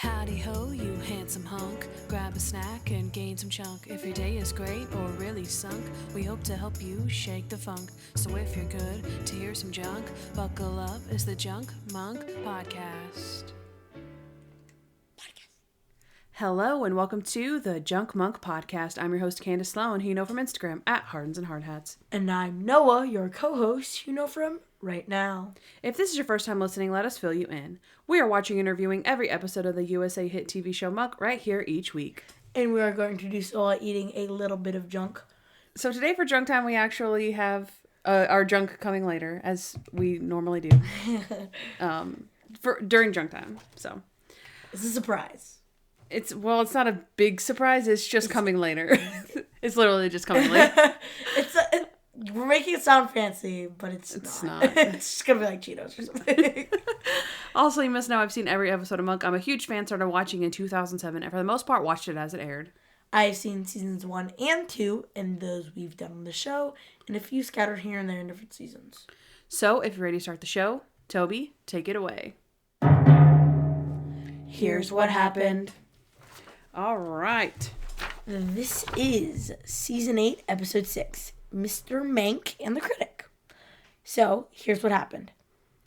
Howdy ho, you handsome hunk. Grab a snack and gain some chunk. If your day is great or really sunk, we hope to help you shake the funk. So if you're good to hear some junk, buckle up, it's the Junk Monk Podcast. Hello and welcome to the Junk Monk Podcast. I'm your host Kandyce Sloan, who you know from Instagram at Hardens and Hardhats. And I'm Noah, your co-host, who you know from Right Now. If this is your first time listening, let us fill you in. We are watching and reviewing every episode of the USA hit TV show Monk right here each week. And we are going to do so while eating a little bit of junk. So today for junk time, we actually have our junk coming later, as we normally do, during junk time. So it's a surprise. It's not a big surprise. It's just coming later. It's literally just coming later. We're making it sound fancy, but it's not. It's just gonna be like Cheetos or something. Also, you must know I've seen every episode of Monk. I'm a huge fan. Started watching in 2007, and for the most part, watched it as it aired. I've seen seasons 1 and 2, and those we've done on the show, and a few scattered here and there in different seasons. So, if you're ready to start the show, Toby, take it away. Here's what happened. All right. This is season 8, episode 6. Mr. Mank and the Critic. So, here's what happened.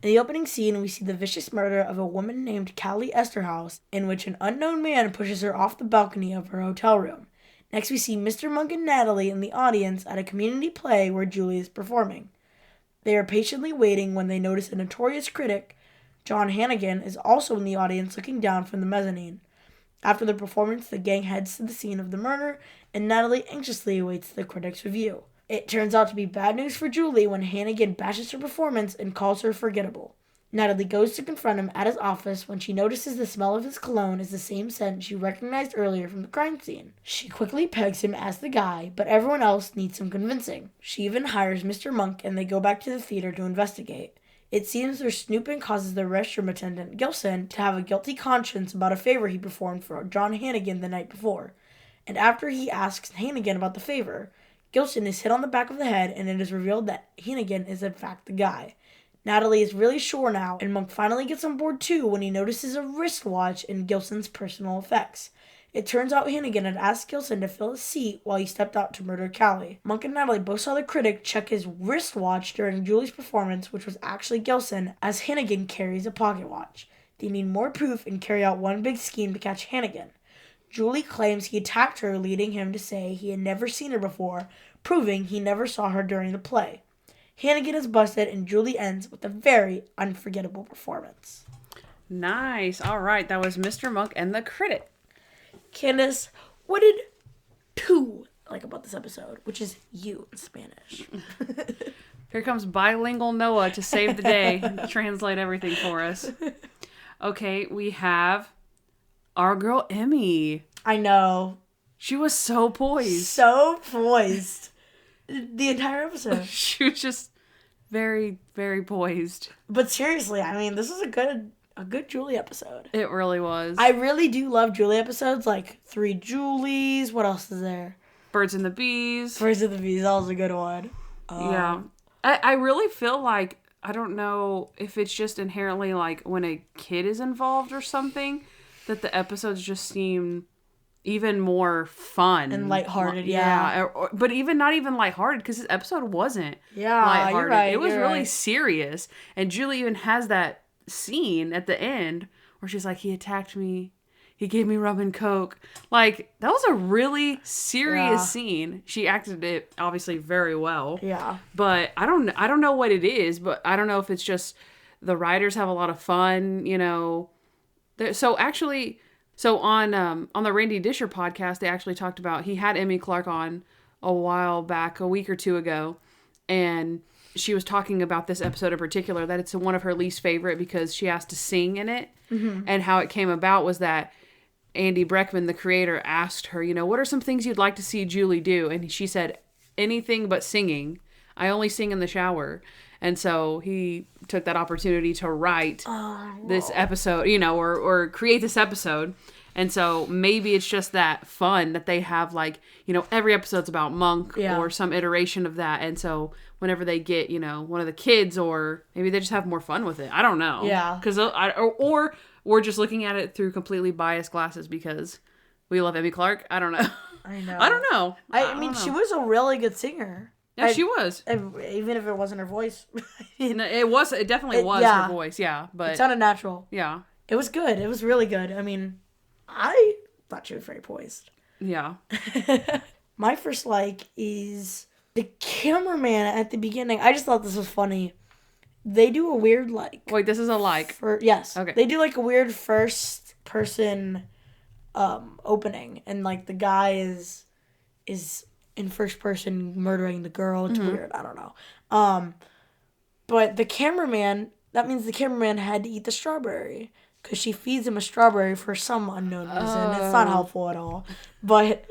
In the opening scene, we see the vicious murder of a woman named Callie Esterhaus, in which an unknown man pushes her off the balcony of her hotel room. Next, we see Mr. Monk and Natalie in the audience at a community play where Julie is performing. They are patiently waiting when they notice a notorious critic, John Hannigan, is also in the audience looking down from the mezzanine. After the performance, the gang heads to the scene of the murder, and Natalie anxiously awaits the critic's review. It turns out to be bad news for Julie when Hannigan bashes her performance and calls her forgettable. Natalie goes to confront him at his office when she notices the smell of his cologne is the same scent she recognized earlier from the crime scene. She quickly pegs him as the guy, but everyone else needs some convincing. She even hires Mr. Monk and they go back to the theater to investigate. It seems their snooping causes the restroom attendant, Gilson, to have a guilty conscience about a favor he performed for John Hannigan the night before. And after he asks Hannigan about the favor, Gilson is hit on the back of the head, and it is revealed that Hannigan is in fact the guy. Natalie is really sure now, and Monk finally gets on board too when he notices a wristwatch in Gilson's personal effects. It turns out Hannigan had asked Gilson to fill his seat while he stepped out to murder Callie. Monk and Natalie both saw the critic check his wristwatch during Julie's performance, which was actually Gilson, as Hannigan carries a pocket watch. They need more proof and carry out one big scheme to catch Hannigan. Julie claims he attacked her, leading him to say he had never seen her before, proving he never saw her during the play. Hannigan is busted, and Julie ends with a very unforgettable performance. Nice. All right. That was Mr. Monk and the Critic. Kandyce, what did tú like about this episode? Which is you in Spanish. Here comes bilingual Noah to save the day and translate everything for us. Okay, we have our girl Emmy. I know. She was so poised. So poised. The entire episode. She was just very, very poised. But seriously, I mean, this is a good Julie episode. It really was. I really do love Julie episodes, like 3 Julies. What else is there? Birds and the Bees. Birds and the Bees, that was a good one. Yeah. I really feel like, I don't know if it's just inherently like when a kid is involved or something, that the episodes just seem even more fun. And lighthearted, yeah. But even not even lighthearted, because this episide wasn't lighthearted. You're right, it was really serious. And Julie even has that scene at the end where she's like, he attacked me. He gave me rum and coke. Like, that was a really serious scene. She acted it obviously very well. Yeah. But I don't know what it is, but I don't know if it's just the writers have a lot of fun, you know. So on the Randy Disher podcast, they actually talked about, he had Emmy Clark on a while back, a week or two ago, and she was talking about this episode in particular, that it's one of her least favorite because she has to sing in it. Mm-hmm. And how it came about was that Andy Breckman, the creator, asked her, you know, what are some things you'd like to see Julie do? And she said, anything but singing. I only sing in the shower. And so he took that opportunity to write this episode, you know, or create this episode. And so maybe it's just that fun that they have, like, every episode's about Monk or some iteration of that. And so whenever they get, one of the kids, or maybe they just have more fun with it. I don't know. Yeah. Because or we're just looking at it through completely biased glasses because we love Emmy Clark. I don't know. I know. I don't know. I mean, she was a really good singer. Yeah, she was. Even if it wasn't her voice. It definitely was her voice, yeah. But it sounded natural. Yeah. It was good. It was really good. I mean, I thought she was very poised. Yeah. My first like is the cameraman at the beginning. I just thought this was funny. They do a weird like. Wait, this is a like. Yes. Okay. They do like a weird first person opening, and like the guy is in first person murdering the girl. It's weird. I don't know. But the cameraman, that means the cameraman had to eat the strawberry because she feeds him a strawberry for some unknown reason. It's not helpful at all. But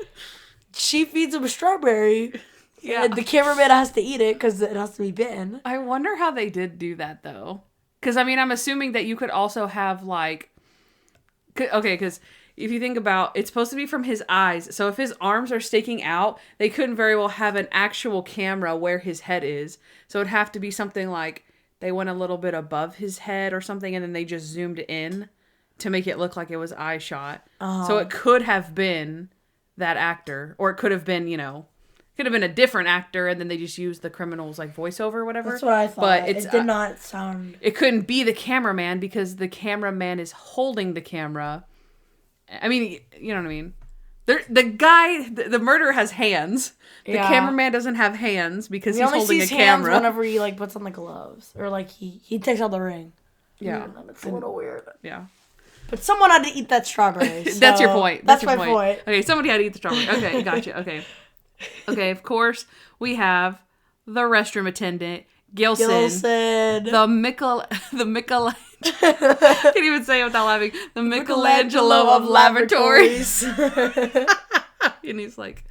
she feeds him a strawberry. Yeah. And the cameraman has to eat it because it has to be bitten. I wonder how they did do that, though. Because, I mean, I'm assuming that you could also have, like... Okay, because if you think about... It's supposed to be from his eyes. So if his arms are sticking out, they couldn't very well have an actual camera where his head is. So it'd have to be something like they went a little bit above his head or something, and then they just zoomed in to make it look like it was eye shot. So it could have been that actor. Or it could have been, could have been a different actor, and then they just used the criminal's like voiceover or whatever. That's what I thought. But it did not sound... It couldn't be the cameraman because the cameraman is holding the camera. I mean, you know what I mean? The guy, the murderer has hands. The cameraman doesn't have hands because he's holding a camera. Hands whenever he like puts on the gloves, or like he takes out the ring. Yeah, it's a little weird. Yeah. But someone had to eat that strawberry. So that's your point. That's my point. Okay, somebody had to eat the strawberry. Okay, gotcha. Okay, of course, we have the restroom attendant, Gilson. The Michelangelo. I can't even say it without laughing. The Michelangelo of lavatories. And he's like,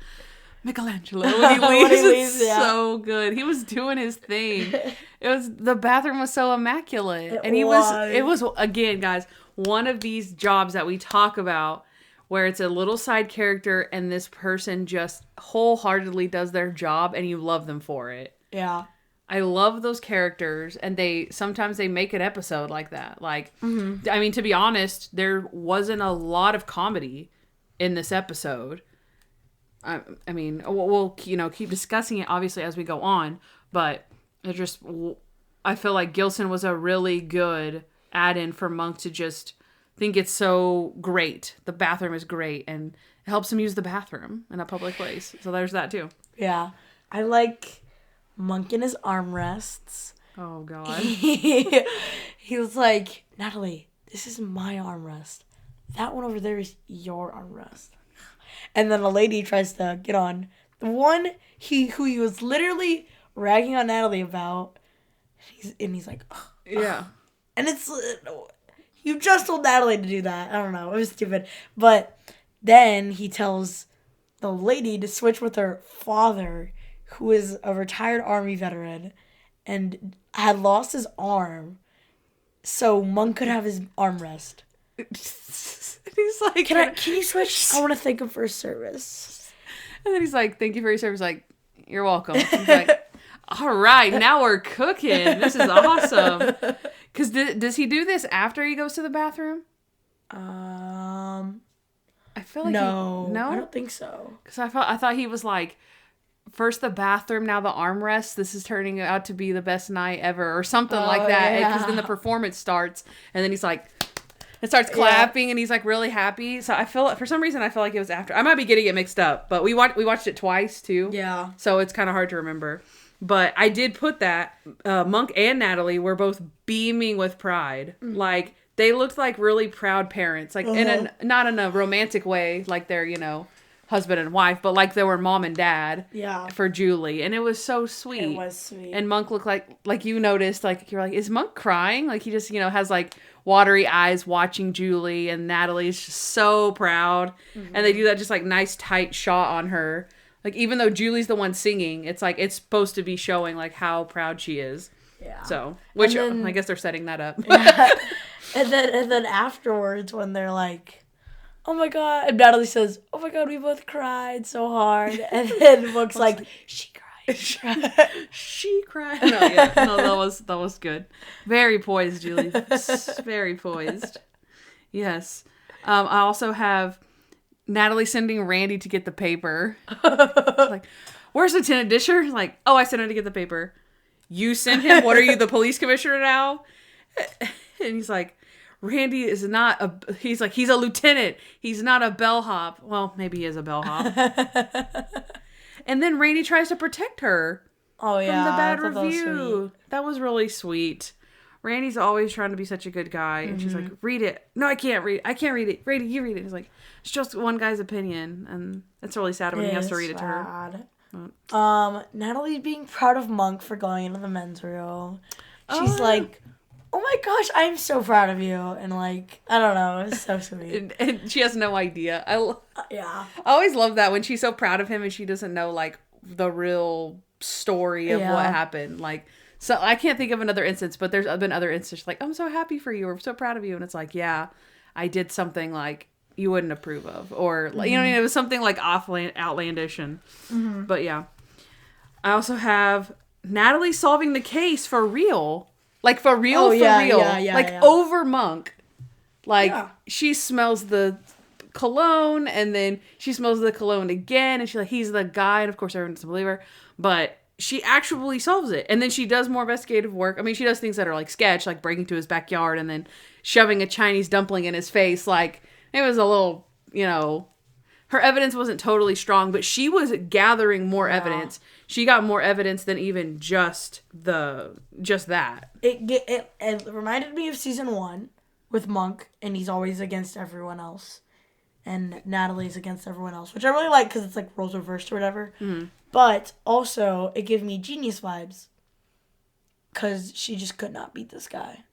Michelangelo. When he leaves, it's so good. He was doing his thing. The bathroom was so immaculate. It was, again, guys, one of these jobs that we talk about where it's a little side character and this person just wholeheartedly does their job and you love them for it. Yeah. I love those characters, and sometimes they make an episode like that. Like, I mean, to be honest, there wasn't a lot of comedy in this episode. I mean, we'll keep discussing it obviously as we go on, but I feel like Gilson was a really good add-in for Monk to just think it's so great. The bathroom is great, and it helps him use the bathroom in a public place. So there's that too. Yeah, I like Monk in his armrests. Oh, God. He was like, Natalie, this is my armrest. That one over there is your armrest. And then a lady tries to get on the one who he was literally ragging on Natalie about. He's like, ugh, yeah. And it's, you just told Natalie to do that. I don't know. It was stupid. But then he tells the lady to switch with her father, who is a retired Army veteran and had lost his arm, so Monk could have his armrest. He's like, can you switch? I want to thank him for his service. And then he's like, thank you for your service. Like, you're welcome. He's like, all right, now we're cooking. This is awesome. Because does he do this after he goes to the bathroom? I feel like no, no, I don't think so. Because I thought he was like, first the bathroom, now the armrest. This is turning out to be the best night ever, or something like that. Because then the performance starts, and then he's like, it starts clapping, and he's like really happy. So for some reason I feel like it was after. I might be getting it mixed up, but we watched it twice too. Yeah. So it's kind of hard to remember. But I did put that Monk and Natalie were both beaming with pride. Mm-hmm. Like they looked like really proud parents, like not in a romantic way, like they're husband and wife, but like they were mom and dad for Julie, and it was so sweet. It was sweet. And Monk looked like you noticed, like you're like, is Monk crying? Like he just has like watery eyes watching Julie, and Natalie's just so proud. Mm-hmm. And they do that just like nice tight shot on her, like even though Julie's the one singing, it's like it's supposed to be showing like how proud she is. Yeah. So which I guess they're setting that up. Yeah. And then afterwards when they're like oh my God. And Natalie says, oh my God, we both cried so hard. And then Monk's like, she cried. She cried. No, yeah. No, that was good. Very poised, Julie. Very poised. Yes. I also have Natalie sending Randy to get the paper. Like, where's Lieutenant Disher? Like, oh, I sent him to get the paper. You sent him? What are you, the police commissioner now? And he's like, Randy is not he's like, he's a lieutenant. He's not a bellhop. Well, maybe he is a bellhop. And then Randy tries to protect her from the bad review. That was really sweet. Randy's always trying to be such a good guy. And she's like, read it. No, I can't read it. I can't read it. Randy, you read it. He's like, it's just one guy's opinion. And it's really sad when he has to read it to her. Natalie's being proud of Monk for going into the men's room. She's like, oh my gosh, I'm so proud of you. And like, I don't know, it's so sweet. And she has no idea. Yeah. I always love that when she's so proud of him and she doesn't know like the real story of what happened. Like, so I can't think of another instance, but there's been other instances like, I'm so happy for you, or I'm so proud of you. And it's like, yeah, I did something like you wouldn't approve of, or like, you know what I mean? It was something like outlandish. And, but yeah. I also have Natalie solving the case for real. Like, for real, over Monk. Like, she smells the cologne, and then she smells the cologne again, and she's like, he's the guy, and of course everyone doesn't believe her, but she actually solves it. And then she does more investigative work. I mean, she does things that are, like, sketch, like breaking to his backyard, and then shoving a Chinese dumpling in his face. Like, it was a little, you know, her evidence wasn't totally strong, but she was gathering more evidence. She got more evidence than even just that. It reminded me of season 1 with Monk, and he's always against everyone else, and Natalie's against everyone else, which I really like because it's like roles reversed or whatever. But also it gave me Genius vibes because she just could not beat this guy,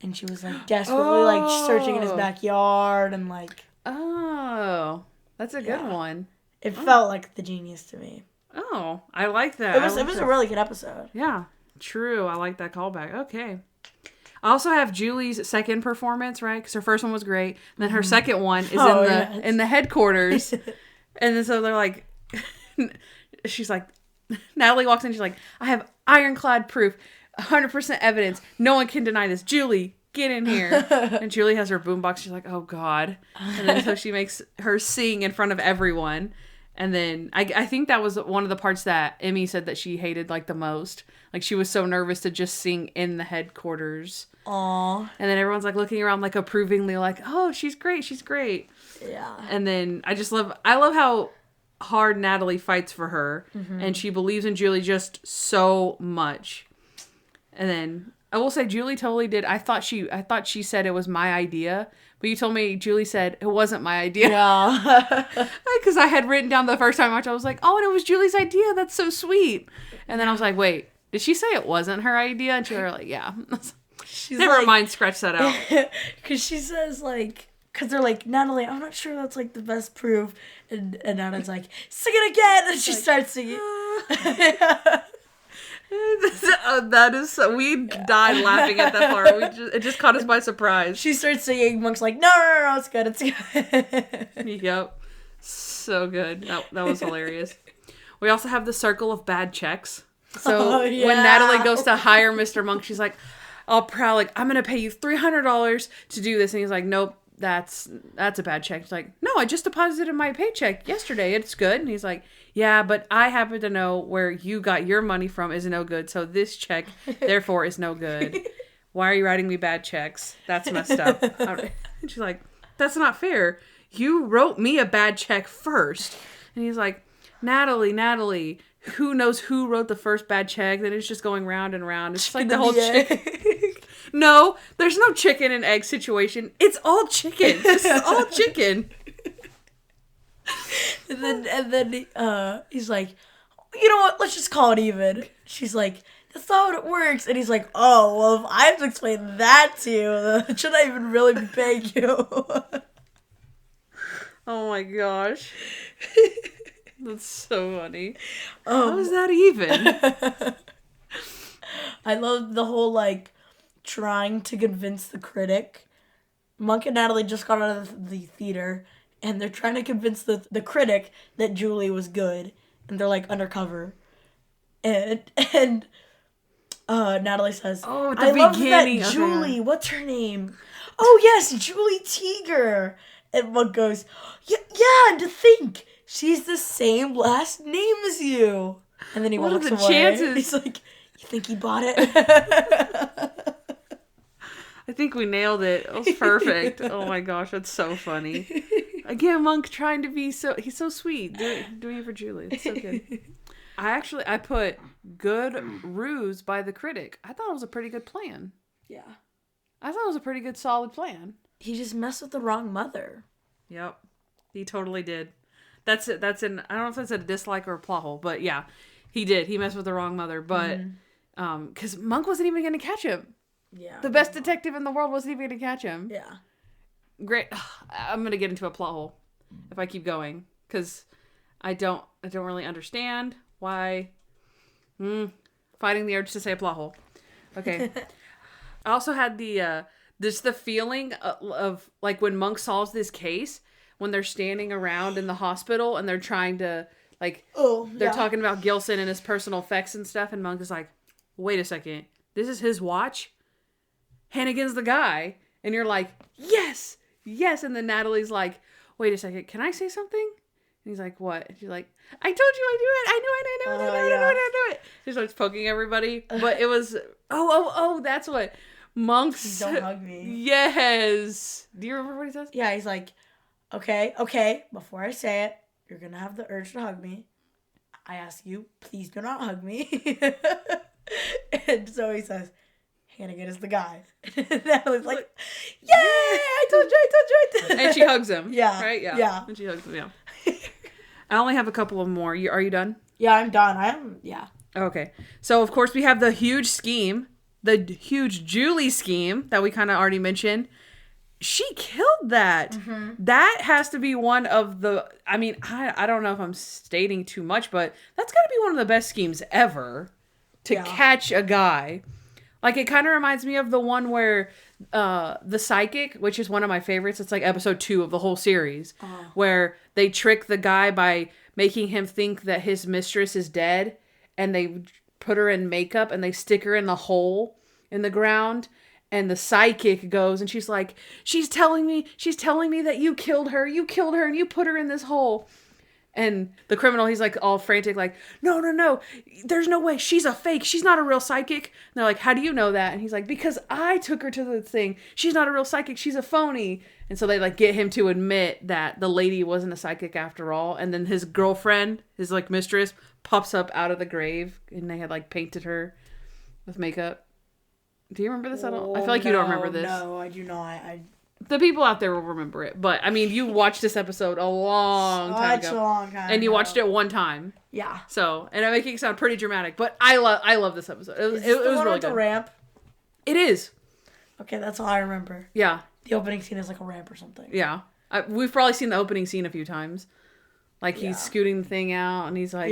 and she was like desperately like searching in his backyard and like. Oh, that's a good one. It felt like the Genius to me. Oh, I like that. It was a really good episode. Yeah, true. I like that callback. Okay. I also have Julie's second performance, right? Because her first one was great. And then her second one is in the headquarters. And then so they're like, she's like, Natalie walks in. She's like, I have ironclad proof, 100% evidence. No one can deny this. Julie, get in here. And Julie has her boombox. She's like, oh God. And then so she makes her sing in front of everyone. And then I think that was one of the parts that Emmy said that she hated like the most. Like, she was so nervous to just sing in the headquarters. Aww. And then everyone's like looking around like approvingly like, oh, she's great. She's great. Yeah. And then I love how hard Natalie fights for her. And she believes in Julie just so much. And then I will say Julie totally did. I thought she said it was my idea. But you told me Julie said it wasn't my idea. Yeah. Because I had written down the first time I watched, I was like, oh, and it was Julie's idea. That's so sweet. And then I was like, wait, did she say it wasn't her idea? And she was like, yeah. Never mind, scratch that out. Because she says, like, because they're like, Natalie, I'm not sure that's, like, the best proof. And Natalie's like, sing it again. And she starts singing. That is so, we died laughing at that part. It just caught us by surprise. She starts singing. Monk's like, no, it's good, it's good. Yep, so good. That was hilarious. We also have the circle of bad checks. So when Natalie goes to hire Mr. Monk, she's like, I'm gonna pay you $300 to do this, and he's like, nope, that's a bad check. She's like, no, I just deposited my paycheck yesterday. It's good. And he's like, yeah, but I happen to know where you got your money from is no good. So this check, therefore, is no good. Why are you writing me bad checks? That's messed up. And she's like, that's not fair. You wrote me a bad check first. And he's like, Natalie, who knows who wrote the first bad check? Then it's just going round and round. It's like the whole chicken. No, there's no chicken and egg situation. It's all chicken. This is all chicken. And then he's like, you know what? Let's just call it even. She's like, that's not how it works. And he's like, oh, well, if I have to explain that to you, then should I even really be paying you? Oh my gosh. That's so funny. How is that even? I love the whole, like, trying to convince the critic Monk and Natalie just got out of the theater, and they're trying to convince the critic that Julie was good, and they're like undercover, and Natalie says, "Oh, at the I love that beginning, Julie. What's her name? Oh yes, Julie Teager." And Monk goes, yeah, and to think she's the same last name as you. And then he what walks are the away. chances? He's like, you think he bought it? I think we nailed it. It was perfect. Oh my gosh, that's so funny. Again, Monk trying to be he's so sweet. Doing it for Julie. It's so good. I put good ruse by the critic. I thought it was a pretty good plan. Yeah. I thought it was a pretty good solid plan. He just messed with the wrong mother. Yep. He totally did. That's it. I don't know if that's a dislike or a plot hole, but yeah, he did. He messed with the wrong mother, but because Monk wasn't even going to catch him. Yeah. The best detective in the world wasn't even going to catch him. Yeah. Great. I'm going to get into a plot hole if I keep going because I don't really understand why. Fighting the urge to say a plot hole. Okay. I also had the feeling of like when Monk solves this case when they're standing around in the hospital and they're trying to they're talking about Gilson and his personal effects and stuff, and Monk is like, wait a second, this is his watch? Hannigan's the guy. And you're like, yes, and then Natalie's like, wait a second, can I say something? And he's like, what? And she's like, I told you I do it. I knew it. She starts poking everybody. But it was, that's what Monk's. Don't hug me. Yes. Do you remember what he says? Yeah, he's like, okay, before I say it, you're going to have the urge to hug me. I ask you, please do not hug me. And so he says, Hannigan is the guy. And Natalie's like, yay, I told you. And she hugs him. Yeah. Right? Yeah. Yeah. And she hugs him, yeah. I only have a couple of more. Are you done? Yeah, I'm done. Yeah. Okay. So, of course, we have the huge scheme. The huge Julie scheme that we kind of already mentioned. She killed that. Mm-hmm. That has to be one of the... I mean, I don't know if I'm stating too much, but that's got to be one of the best schemes ever to catch a guy. Like, it kind of reminds me of the one where the psychic, which is one of my favorites. It's like episode 2 of the whole series, where they trick the guy by making him think that his mistress is dead, and they put her in makeup and they stick her in the hole in the ground. And the psychic goes and she's like, she's telling me that you killed her and you put her in this hole. And the criminal, he's like all frantic, like, no, there's no way. She's a fake. She's not a real psychic. And they're like, how do you know that? And he's like, because I took her to the thing. She's not a real psychic. She's a phony. And so they like get him to admit that the lady wasn't a psychic after all. And then his girlfriend, his like mistress, pops up out of the grave and they had like painted her with makeup. Do you remember this at all? I feel like you don't remember this. No, I do not. The people out there will remember it. But, I mean, you watched this episode a long time ago. Such a long time and you watched it one time. Yeah. So, and I'm making it sound pretty dramatic. But I love this episode. It was really good. The ramp? It is. Okay, that's all I remember. Yeah. The opening scene is like a ramp or something. Yeah. We've probably seen the opening scene a few times. Like, he's scooting the thing out and he's like...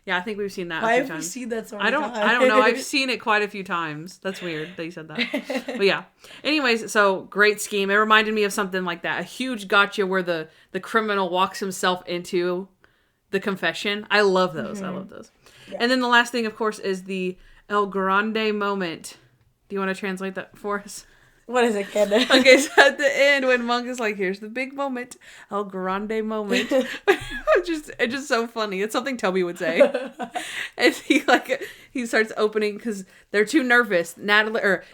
Yeah, I think we've seen that a few times. Why have we seen that so many times? I don't know. I've seen it quite a few times. That's weird that you said that. But yeah. Anyways, so great scheme. It reminded me of something like that. A huge gotcha where the criminal walks himself into the confession. I love those. Mm-hmm. I love those. Yeah. And then the last thing, of course, is the El Grande moment. Do you want to translate that for us? What is it, Candace? Okay, so at the end, when Monk is like, here's the big moment, El Grande moment. It's just so funny. It's something Toby would say. And he starts opening because they're too nervous.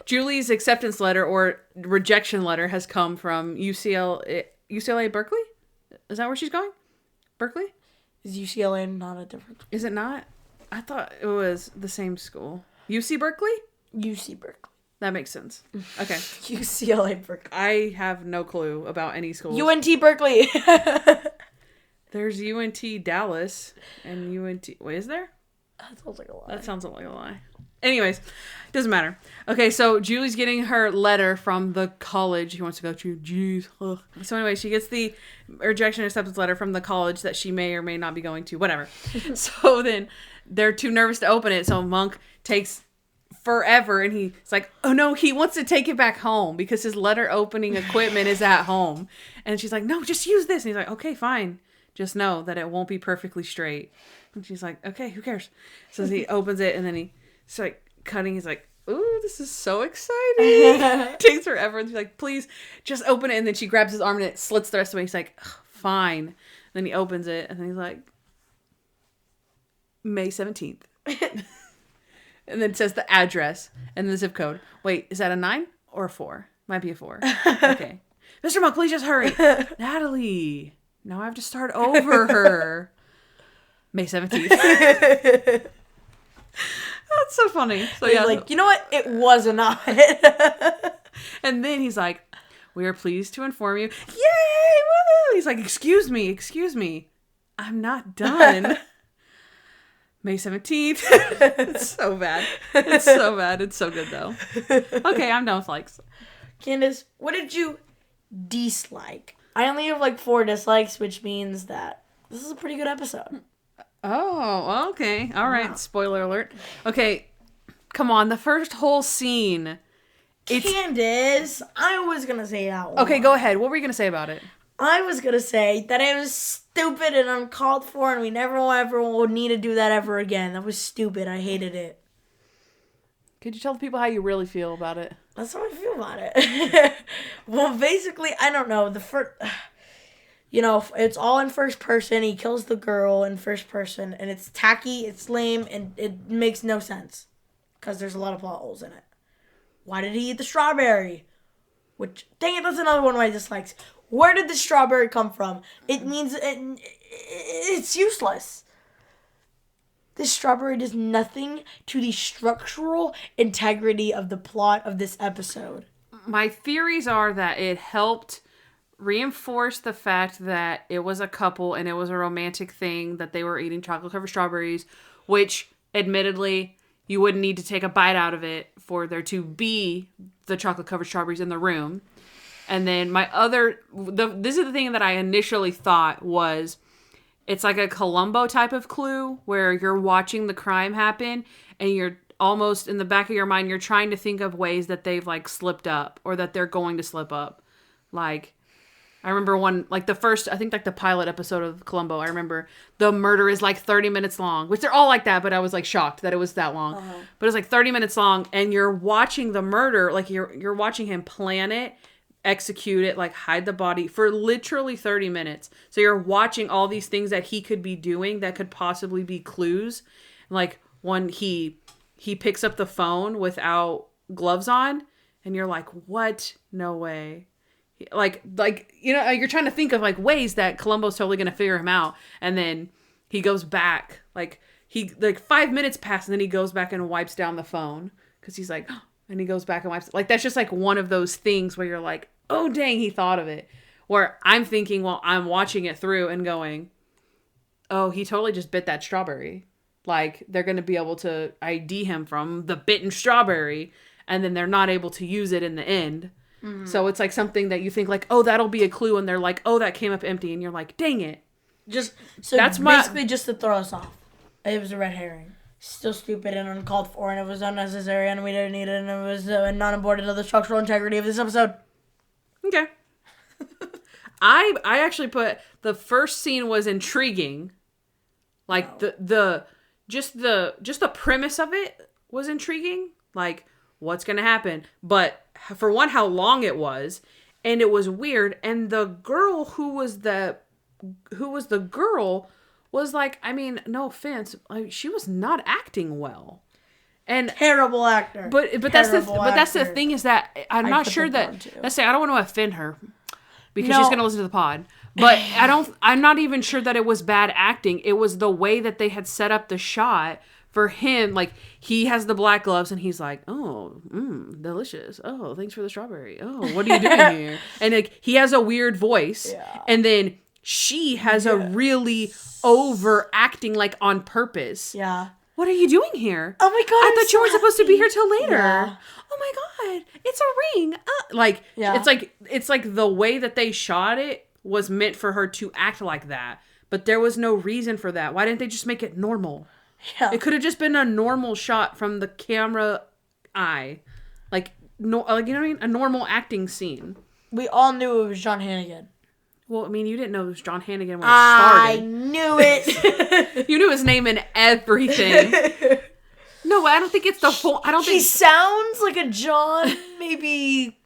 Julie's acceptance letter or rejection letter has come from UCLA Berkeley? Is that where she's going? Berkeley? Is UCLA not a different? Is it not? I thought it was the same school. UC Berkeley? UC Berkeley. That makes sense. Okay. UCLA Berkeley. I have no clue about any schools. UNT Berkeley. There's UNT Dallas and UNT... Wait, is there? That sounds like a lie. That sounds like a lie. Anyways, doesn't matter. Okay, so Julie's getting her letter from the college he wants to go to. Jeez. Ugh. So anyway, she gets the rejection acceptance letter from the college that she may or may not be going to. Whatever. So then they're too nervous to open it, so Monk takes forever, and he's like, oh no, he wants to take it back home because his letter opening equipment is at home. And she's like, no, just use this. And he's like, okay, fine. Just know that it won't be perfectly straight. And she's like, okay, who cares? So he opens it, and then he's like cutting. He's like, ooh, this is so exciting. It takes forever. And she's like, please just open it. And then she grabs his arm and it slits the rest away. He's like, fine. And then he opens it, and then he's like, May 17th. And then it says the address and the zip code. Wait, is that a 9 or a 4? Might be a 4. Okay. Mr. Monk, please just hurry. Natalie. Now I have to start over her. May 17th. That's so funny. So yeah, like, you know what? It was a 9. And then he's like, we are pleased to inform you. Yay! Woo! He's like, excuse me. I'm not done. May 17th. It's so bad. It's so good, though. Okay, I'm done with likes. Kandyce, what did you dislike? I only have like 4 dislikes, which means that this is a pretty good episode. Oh, okay. All right. Wow. Spoiler alert. Okay, come on. The first whole scene. Kandyce, I was going to say that one. Okay, go ahead. What were you going to say about it? I was going to say that it was stupid and uncalled for, and we never ever would need to do that ever again. That was stupid. I hated it. Could you tell the people how you really feel about it? That's how I feel about it. Well, basically, I don't know. The first, it's all in first person. He kills the girl in first person, and it's tacky, it's lame, and it makes no sense because there's a lot of plot holes in it. Why did he eat the strawberry? Which, dang it, that's another one of my dislikes. Where did the strawberry come from? It means it's useless. This strawberry does nothing to the structural integrity of the plot of this episode. My theories are that it helped reinforce the fact that it was a couple and it was a romantic thing that they were eating chocolate-covered strawberries, which, admittedly, you wouldn't need to take a bite out of it for there to be the chocolate-covered strawberries in the room. And then this is the thing that I initially thought was, it's like a Columbo type of clue where you're watching the crime happen and you're almost in the back of your mind, you're trying to think of ways that they've like slipped up or that they're going to slip up. Like, I remember one, like the first, I think like the pilot episode of Columbo, I remember the murder is like 30 minutes long, which they're all like that, but I was like shocked that it was that long. Uh-huh. But it's like 30 minutes long and you're watching the murder, like you're watching him plan it, execute it, like hide the body for literally 30 minutes. So you're watching all these things that he could be doing that could possibly be clues. Like when he picks up the phone without gloves on and you're like, what? No way. Like, you're trying to think of like ways that Columbo's totally going to figure him out. And then he goes back, like 5 minutes pass and then he goes back and wipes down the phone because he's like, oh, and he goes back and wipes it. Like, that's just like one of those things where you're like, oh, dang, he thought of it. Where I'm thinking, well, I'm watching it through and going, oh, he totally just bit that strawberry. Like, they're going to be able to ID him from the bitten strawberry, and then they're not able to use it in the end. Mm-hmm. So it's like something that you think like, oh, that'll be a clue, and they're like, oh, that came up empty, and you're like, dang it. Just to throw us off. It was a red herring. Still stupid and uncalled for, and it was unnecessary, and we didn't need it, and it was not important to the structural integrity of this episode. Okay. I actually put the first scene was intriguing. Like just the premise of it was intriguing. Like what's going to happen? But for one, how long it was, and it was weird, and the girl who was the girl was like, I mean, no offense, like, she was not acting well. And terrible actor. But that's the thing is that I'm not sure that let's say I don't want to offend her because she's going to listen to the pod. But I'm not even sure that it was bad acting. It was the way that they had set up the shot for him. Like he has the black gloves and he's like, "Oh, delicious. Oh, thanks for the strawberry. Oh, what are you doing here?" And like he has a weird voice. Yeah. And then she has a really overacting like on purpose. Yeah. What are you doing here? Oh my god! I thought you weren't supposed to be here till later. Yeah. Oh my god! It's a ring. It's like the way that they shot it was meant for her to act like that, but there was no reason for that. Why didn't they just make it normal? Yeah. It could have just been a normal shot from the camera eye. Like, no, like, you know what I mean? A normal acting scene. We all knew it was John Hannigan. Well, I mean, you didn't know it was John Hannigan when it started. I knew it. You knew his name and everything. No, I don't think it's the whole... I don't think... He sounds like a John, maybe...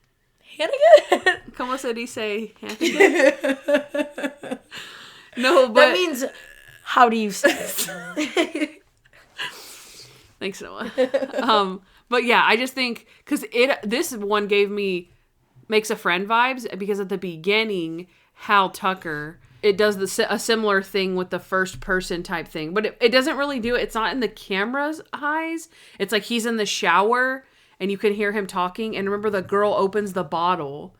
Hannigan? Como se dice Hannigan? No, but... That means, how do you say it? Thanks, Noah. But yeah, I just think... Because this one gave me Makes a Friend vibes, because at the beginning, Hal Tucker... It does a similar thing with the first person type thing, but it doesn't really do it. It's not in the camera's eyes. It's like he's in the shower and you can hear him talking. And remember, the girl opens the bottle.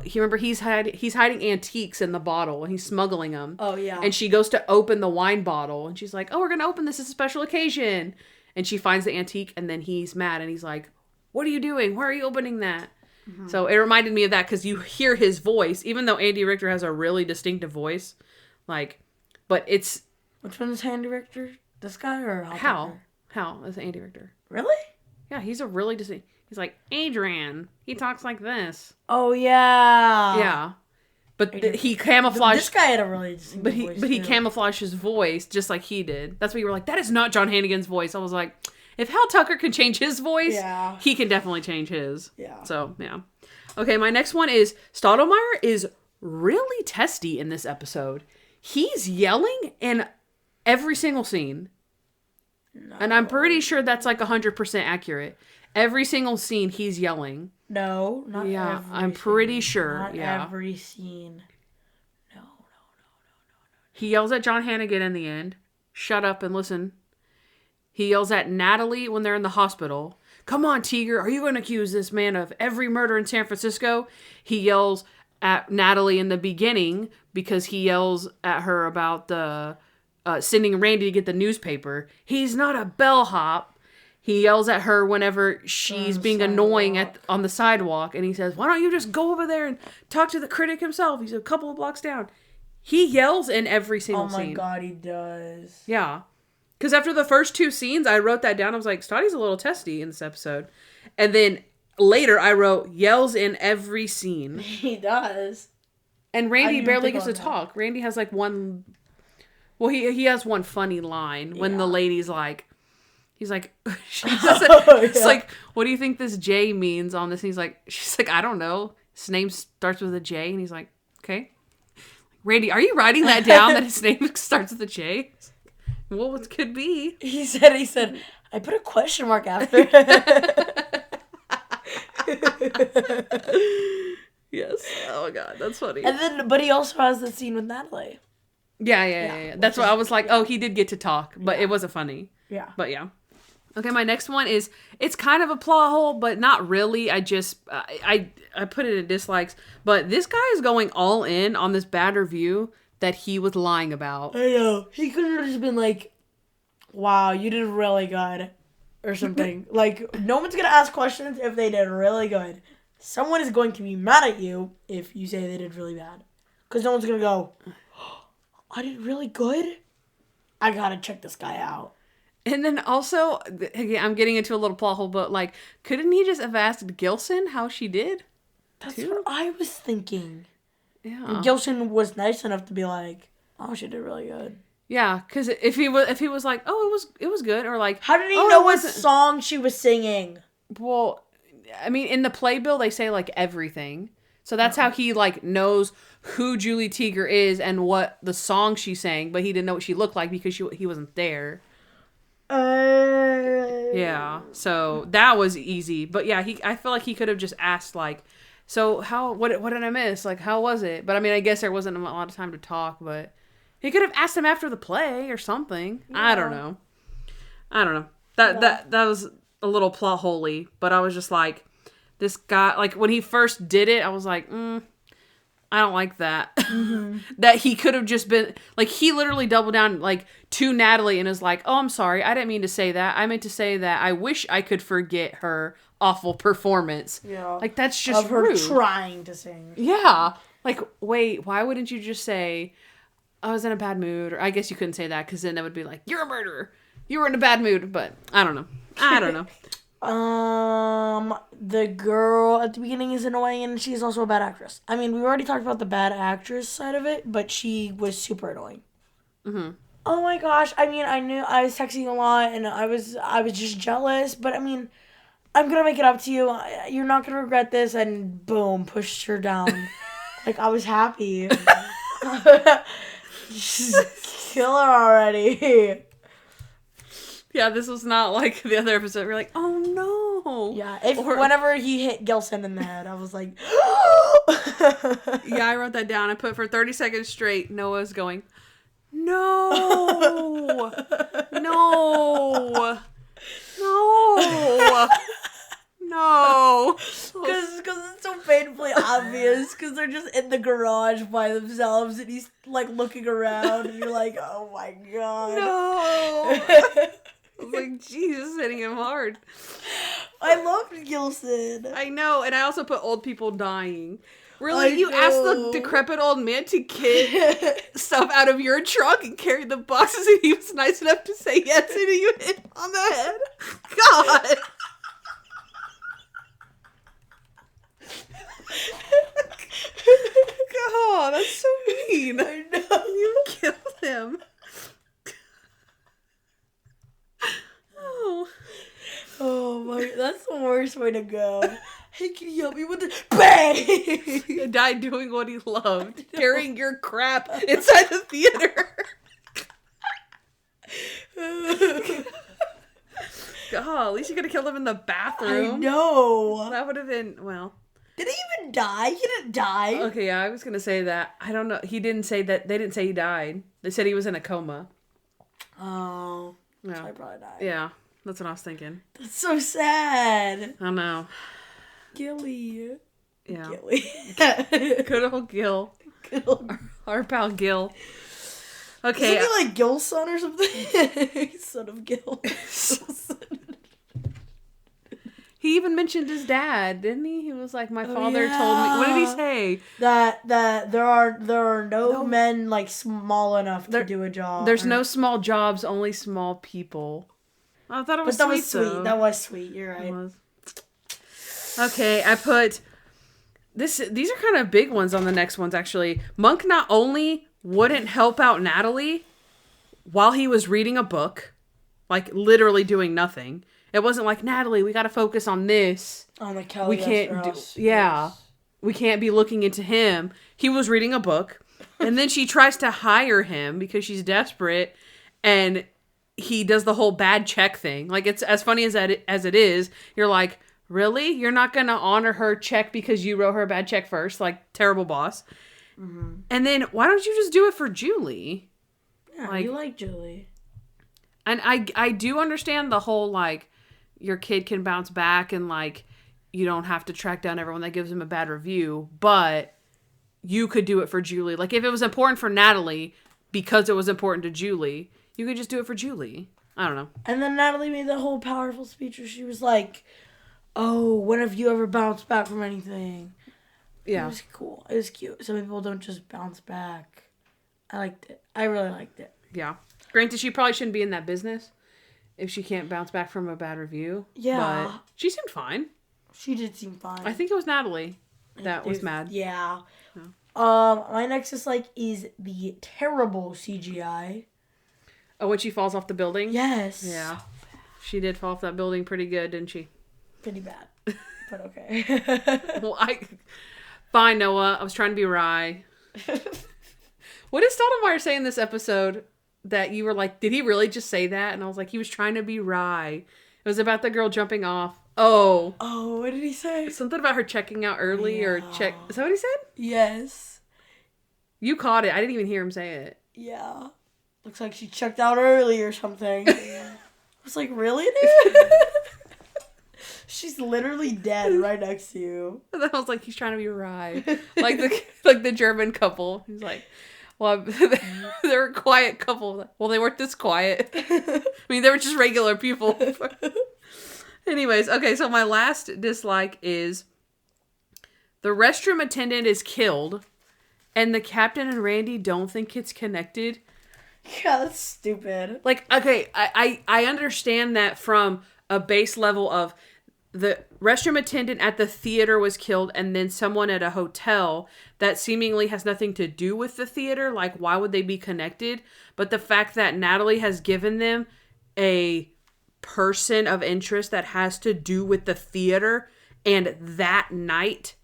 He's hiding antiques in the bottle and he's smuggling them. Oh yeah. And she goes to open the wine bottle and she's like, "Oh, we're gonna open this. It's a special occasion." And she finds the antique and then he's mad and he's like, "What are you doing? Why are you opening that?" Mm-hmm. So it reminded me of that because you hear his voice, even though Andy Richter has a really distinctive voice, like, but it's... Which one is Andy Richter? This guy or Hal? Hal is Andy Richter. Really? Yeah, he's a really distinct... He's like, Adrian. He talks like this. Oh, yeah. Yeah. But he camouflaged... This guy had a really distinctive voice, But he camouflaged his voice just like he did. That's why you were like, that is not John Hannigan's voice. I was like... If Hal Tucker can change his voice, he can definitely change his. Yeah. So, yeah. Okay, my next one is Stottlemyre is really testy in this episode. He's yelling in every single scene. No. And I'm pretty sure that's like 100% accurate. Every single scene, he's yelling. No, not yeah, every I'm pretty scene. sure. Not yeah. every scene. No. He yells at John Hannigan in the end. Shut up and listen. He yells at Natalie when they're in the hospital. "Come on, Tiger, are you going to accuse this man of every murder in San Francisco?" He yells at Natalie in the beginning because he yells at her about the sending Randy to get the newspaper. He's not a bellhop. He yells at her whenever she's being annoying on the sidewalk. And he says, "Why don't you just go over there and talk to the critic himself? He's a couple of blocks down." He yells in every single scene. Oh my God, he does. Yeah. Because after the first two scenes, I wrote that down. I was like, Stotty's a little testy in this episode. And then later, I wrote, yells in every scene. He does. And Randy barely gets to talk. Randy has like one... Well, he has one funny line when the lady's like... He's like... It's like, "What do you think this J means on this?" And she's like, "I don't know. His name starts with a J." And he's like, "Okay. Randy, are you writing that down that his name starts with a J?" What could be? He said, "I put a question mark after." Yes. Oh my God, that's funny. And then, but he also has the scene with Natalie. Yeah. That's why I was like, oh, he did get to talk, but it wasn't funny. Yeah. But yeah. Okay, my next one is, it's kind of a plot hole, but not really. I put it in dislikes, but this guy is going all in on this bad review that he was lying about. I know. He could have just been like, "Wow, you did really good," or something. Like, no one's going to ask questions if they did really good. Someone is going to be mad at you if you say they did really bad. Because no one's going to go, "I did really good? I got to check this guy out." And then also, again, I'm getting into a little plot hole, but like, couldn't he just have asked Gilson how she did? That's what I was thinking. Yeah. And Gilson was nice enough to be like, "Oh, she did really good." Yeah, because if he was like, "Oh, it was good," or like, how did he know what song she was singing? Well, I mean, in the playbill they say like everything, so that's how he like knows who Julie Teager is and what the song she sang, but he didn't know what she looked like because he wasn't there. Yeah, so that was easy, but yeah, I feel like he could have just asked like, "So what did I miss? Like, how was it?" But I mean, I guess there wasn't a lot of time to talk, but he could have asked him after the play or something. Yeah. I don't know. That was a little plot holey, but I was just like, this guy, like when he first did it, I was like, I don't like that. Mm-hmm. That he could have just been like, he literally doubled down like to Natalie and is like, "Oh, I'm sorry. I didn't mean to say that. I meant to say that I wish I could forget her awful performance." Yeah. Like, that's just of her rude. Trying to sing. Yeah. Like, wait, why wouldn't you just say, "I was in a bad mood"? Or I guess you couldn't say that because then it would be like, "You're a murderer. You were in a bad mood." But I don't know. The girl at the beginning is annoying, and she's also a bad actress. I mean, we already talked about the bad actress side of it, but she was super annoying. Mm-hmm. Oh my gosh! I mean, I knew I was texting a lot, and I was just jealous. But I mean, I'm gonna make it up to you. You're not gonna regret this. And boom, pushed her down. Like, I was happy. Just kill her already. Yeah, this was not like the other episode. We're like, oh no. Yeah, whenever he hit Gilson in the head, I was like, yeah, I wrote that down. I put for 30 seconds straight, Noah's going, no, no, no, no. Because it's so painfully obvious, because they're just in the garage by themselves, and he's, like, looking around, and you're like, oh my god. No. I was like, Jesus, hitting him hard. I loved Gilson. I know, and I also put old people dying. Really, you asked the decrepit old man to get stuff out of your trunk and carry the boxes, and he was nice enough to say yes, and you hit him on the head? God. God, that's so mean. I know. You killed him. Oh my, that's the worst way to go. Hey, can you help me with this? Bang! He died doing what he loved, carrying your crap inside the theater. God, at least you could have killed him in the bathroom. I know. That would have been, well. Did he even die? He didn't die. Okay, yeah, I was going to say that. I don't know. He didn't say that. They didn't say he died. They said he was in a coma. Oh. Yeah. So I probably died. Yeah, that's what I was thinking. That's so sad. I know. Gilly. Yeah. Gilly. Good old Gil. Good old... Our pal Gil. Okay. Isn't he like Gil's son or something? Son of Gil. He even mentioned his dad, didn't he? He was like, my father told me. What did he say? That there are no men like small enough to do a job. There's no small jobs, only small people. I thought it was sweet. Though. That was sweet. You're right. It was. Okay, I put this. These are kind of big ones on the next ones, actually. Monk not only wouldn't help out Natalie while he was reading a book, like literally doing nothing. It wasn't like, Natalie, we got to focus on this. On the Kelly. We can't do. Yeah, we can't be looking into him. He was reading a book, and then she tries to hire him because she's desperate, and he does the whole bad check thing. Like, it's as funny as it is. You're like, really? You're not going to honor her check because you wrote her a bad check first? Like, terrible boss. Mm-hmm. And then, why don't you just do it for Julie? Yeah, you like Julie. And I do understand the whole, like, your kid can bounce back and, like, you don't have to track down everyone that gives him a bad review. But you could do it for Julie. Like, if it was important for Natalie because it was important to Julie, you could just do it for Julie. I don't know. And then Natalie made the whole powerful speech where she was like, oh, when have you ever bounced back from anything? Yeah. It was cool. It was cute. Some people don't just bounce back. I liked it. I really liked it. Yeah. Granted, she probably shouldn't be in that business if she can't bounce back from a bad review. Yeah. But she seemed fine. She did seem fine. I think it was Natalie that was mad. Yeah. My next dislike is the terrible CGI. Oh, when she falls off the building? Yes. Yeah. She did fall off that building pretty good, didn't she? Pretty bad. But okay. Well, fine, Noah. I was trying to be wry. What did Stoudemire say in this episode that you were like, did he really just say that? And I was like, he was trying to be wry. It was about the girl jumping off. Oh. Oh, what did he say? Something about her checking out early or check. Is that what he said? Yes. You caught it. I didn't even hear him say it. Yeah. Looks like she checked out early or something. I was like, really, dude? She's literally dead right next to you. And then I was like, he's trying to be wry. like the German couple. He's like, well, they're a quiet couple. Well, they weren't this quiet. I mean, they were just regular people. Anyways, okay, so my last dislike is the restroom attendant is killed and the captain and Randy don't think it's connected. Yeah, that's stupid. Like, okay, I understand that from a base level of the restroom attendant at the theater was killed, and then someone at a hotel that seemingly has nothing to do with the theater. Like, why would they be connected? But the fact that Natalie has given them a person of interest that has to do with the theater and that night,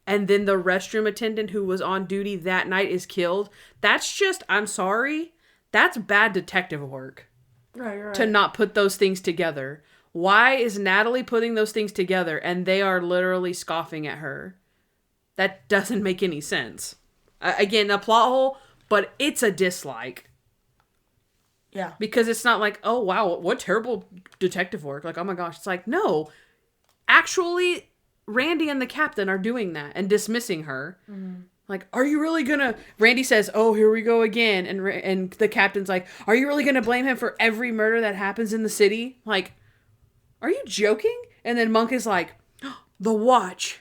and then the restroom attendant who was on duty that night is killed. That's just, I'm sorry, that's bad detective work. Right. To not put those things together. Why is Natalie putting those things together and they are literally scoffing at her? That doesn't make any sense. Again, a plot hole, but it's a dislike. Yeah. Because it's not like, oh wow, what terrible detective work. Like, oh my gosh. It's like, no. Actually, Randy and the captain are doing that and dismissing her. Mm-hmm. Like, are you really gonna... Randy says, oh, here we go again. And the captain's like, are you really gonna blame him for every murder that happens in the city? Like, are you joking? And then Monk is like, oh, the watch.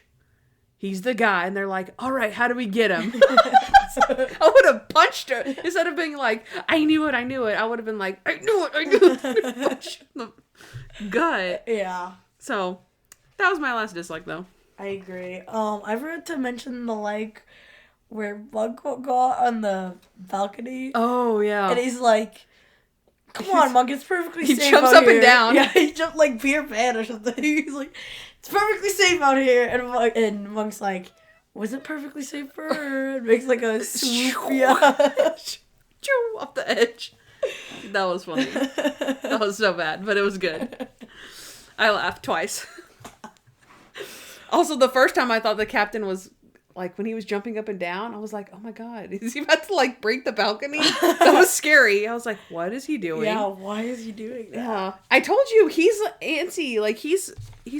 He's the guy. And they're like, all right, how do we get him? I would have punched her. Instead of being like, I knew it. I would have been like, I knew it. Punch in the gut. Yeah. So, that was my last dislike, though. I agree. I forgot to mention the, like... where Monk will go out on the balcony. Oh, yeah. And he's like, come on, Monk, it's perfectly safe out here. He jumps up and down. Yeah, he jumped like Peter Pan or something. He's like, it's perfectly safe out here. And Monk's like, was it perfectly safe for her? And makes like a swoop. Yeah. Off the edge. That was funny. That was so bad, but it was good. I laughed twice. Also, the first time I thought the captain was... like, when he was jumping up and down, I was like, oh my god, is he about to, like, break the balcony? That was scary. I was like, what is he doing? Yeah, why is he doing that? Yeah. I told you, he's antsy. Like, he's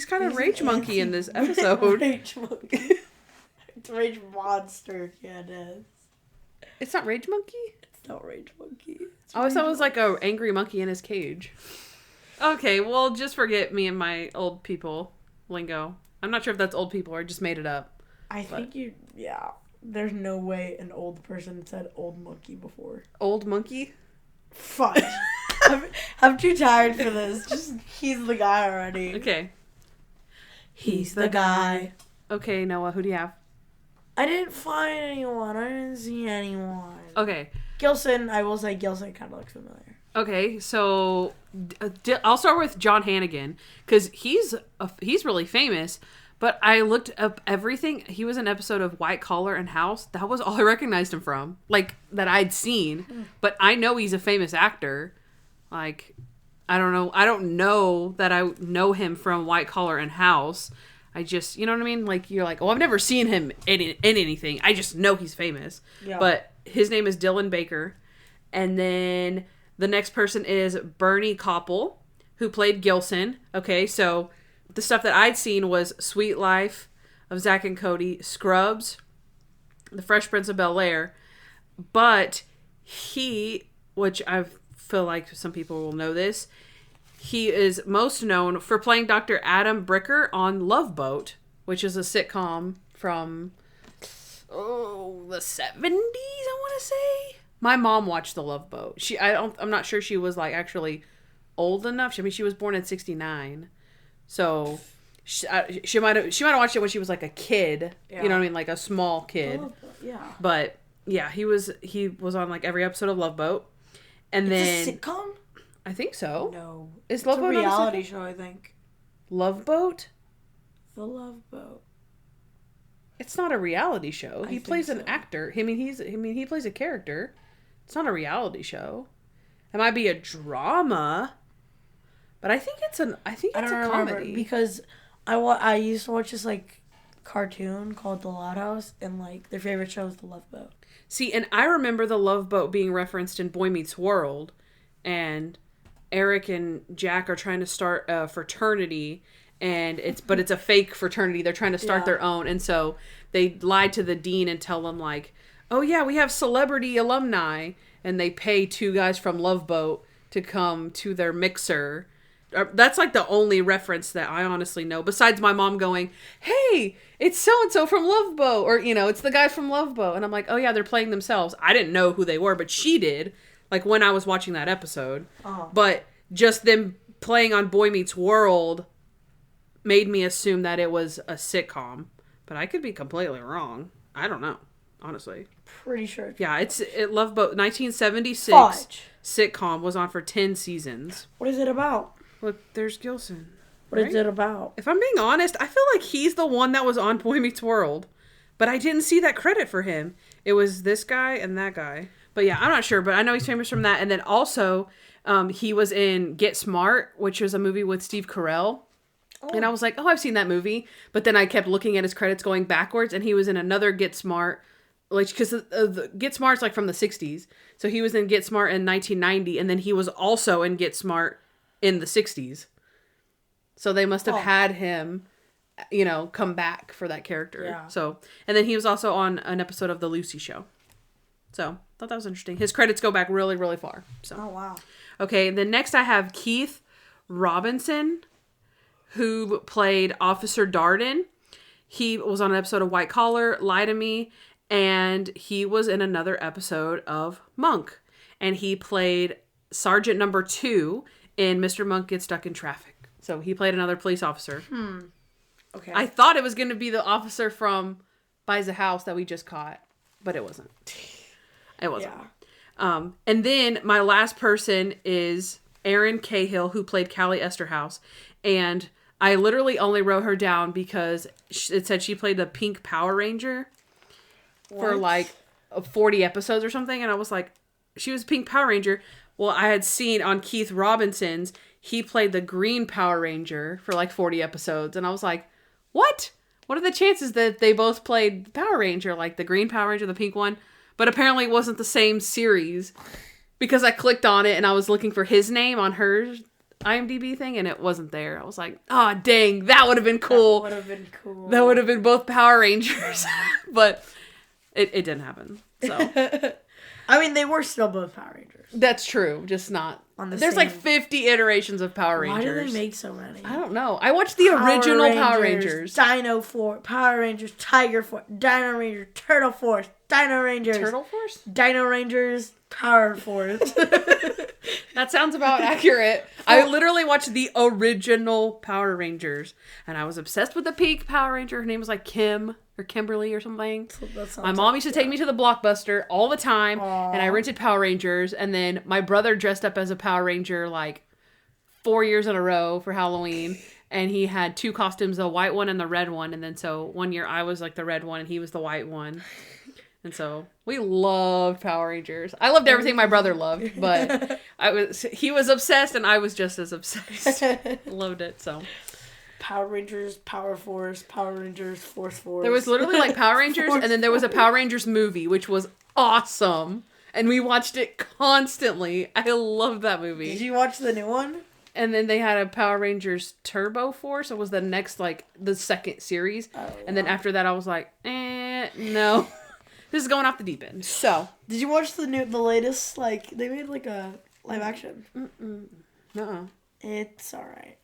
kind of rage monkey in this episode. Rage monkey. It's rage monster, yeah, it is. It's not rage monkey? It's not rage monkey. I always thought it was like a angry monkey in his cage. Okay, well, just forget me and my old people lingo. I'm not sure if that's old people or I just made it up. I think there's no way an old person said old monkey before. Old monkey? Fudge. I'm too tired for this. Just, he's the guy already. Okay. He's the guy. Okay, Noah, who do you have? I didn't find anyone. I didn't see anyone. Okay. Gilson, I will say Gilson kind of looks familiar. Okay, so I'll start with John Hannigan, because he's really famous. But I looked up everything. He was in an episode of White Collar and House. That was all I recognized him from. Like, that I'd seen. But I know he's a famous actor. Like, I don't know that I know him from White Collar and House. I just, you know what I mean? Like, you're like, oh, I've never seen him in anything. I just know he's famous. Yeah. But his name is Dylan Baker. And then the next person is Bernie Koppel, who played Gilson. Okay, so... the stuff that I'd seen was Sweet Life of Zack and Cody, Scrubs, The Fresh Prince of Bel-Air. But he, which I feel like some people will know this, he is most known for playing Dr. Adam Bricker on Love Boat, which is a sitcom from, the 70s, I want to say. My mom watched The Love Boat. I'm not sure she was like actually old enough. I mean, she was born in 1969. So she might have watched it when she was like a kid. Yeah. You know what I mean, like a small kid. Yeah. But yeah, he was on like every episode of Love Boat, and it's a sitcom. I think so. No, it's Love Boat a reality show. I think. Love Boat. The Love Boat. It's not a reality show. He plays an actor. I mean, he plays a character. It's not a reality show. It might be a drama. But I think it's a comedy. Because I used to watch this like cartoon called The Loud House, and like their favorite show is The Love Boat. See, and I remember The Love Boat being referenced in Boy Meets World, and Eric and Jack are trying to start a fraternity, and it's a fake fraternity. They're trying to start their own, and so they lied to the dean and tell them like, oh yeah, we have celebrity alumni, and they pay two guys from Love Boat to come to their mixer. That's like the only reference that I honestly know, besides my mom going, hey, it's so-and-so from Love Boat, or, you know, it's the guy from Love Boat. And I'm like, oh yeah, they're playing themselves. I didn't know who they were, but she did, like when I was watching that episode. Oh. But just them playing on Boy Meets World, made me assume that it was a sitcom, but I could be completely wrong. I don't know, honestly. Pretty sure. Yeah, it Love Boat 1976 Fudge. sitcom was on for 10 seasons. What is it about? Look, there's Gilson. What is it about? If I'm being honest, I feel like he's the one that was on Boy Meets World, but I didn't see that credit for him. It was this guy and that guy. But yeah, I'm not sure, but I know he's famous from that. And then also, he was in Get Smart, which was a movie with Steve Carell. Oh. And I was like, oh, I've seen that movie. But then I kept looking at his credits going backwards, and he was in another Get Smart, like, because the Get Smart's like from the 60s. So he was in Get Smart in 1990, and then he was also in Get Smart in the 60s. So they must have had him, you know, come back for that character. Yeah. So, and then he was also on an episode of The Lucy Show. So, I thought that was interesting. His credits go back really, really far. So. Oh, wow. Okay, then next I have Keith Robinson, who played Officer Darden. He was on an episode of White Collar, Lie to Me, and he was in another episode of Monk. And he played Sergeant Number 2 in Mr. Monk Gets Stuck in Traffic. So he played another police officer. Okay. I thought it was going to be the officer from Buys a House that we just caught, but it wasn't. It wasn't. Yeah. And then my last person is Erin Cahill, who played Callie Esterhaus. And I literally only wrote her down because it said she played the Pink Power Ranger for like 40 episodes or something. And I was like, she was Pink Power Ranger. Well, I had seen on Keith Robinson's, he played the Green Power Ranger for like 40 episodes. And I was like, what? What are the chances that they both played Power Ranger, like the Green Power Ranger, the pink one? But apparently it wasn't the same series because I clicked on it and I was looking for his name on her IMDb thing and it wasn't there. I was like, oh, dang, that would have been cool. That would have been cool. That would have been both Power Rangers. But it didn't happen. So I mean, they were still both Power Rangers. That's true, just not on the There's same... like 50 iterations of Power Rangers. Why do they make so many? I don't know. I watched the original Power Rangers. Dino Force, Power Rangers, Tiger Force, Dino Ranger, Turtle Force, Dino Rangers. Turtle Force? Dino Rangers, Power Force. That sounds about accurate. I literally watched the original Power Rangers, and I was obsessed with the pink Power Ranger. Her name was like Kim or Kimberly or something. My mom used to take me to the Blockbuster all the time, and I rented Power Rangers, and then my brother dressed up as a Power Ranger like 4 years in a row for Halloween, and he had 2 costumes, the white one and the red one, and then so one year I was like the red one, and he was the white one. And so we loved Power Rangers. I loved everything my brother loved, but he was obsessed and I was just as obsessed. Loved it, so. Power Rangers, Power Force, Power Rangers, Force. There was literally like Power Rangers and then there was a Power Rangers movie, which was awesome. And we watched it constantly. I loved that movie. Did you watch the new one? And then they had a Power Rangers Turbo Force. It was the next, like, the second series. And then after that I was like, no. This is going off the deep end. So, did you watch the latest? Like, they made like a live action. Uh-uh. It's all right.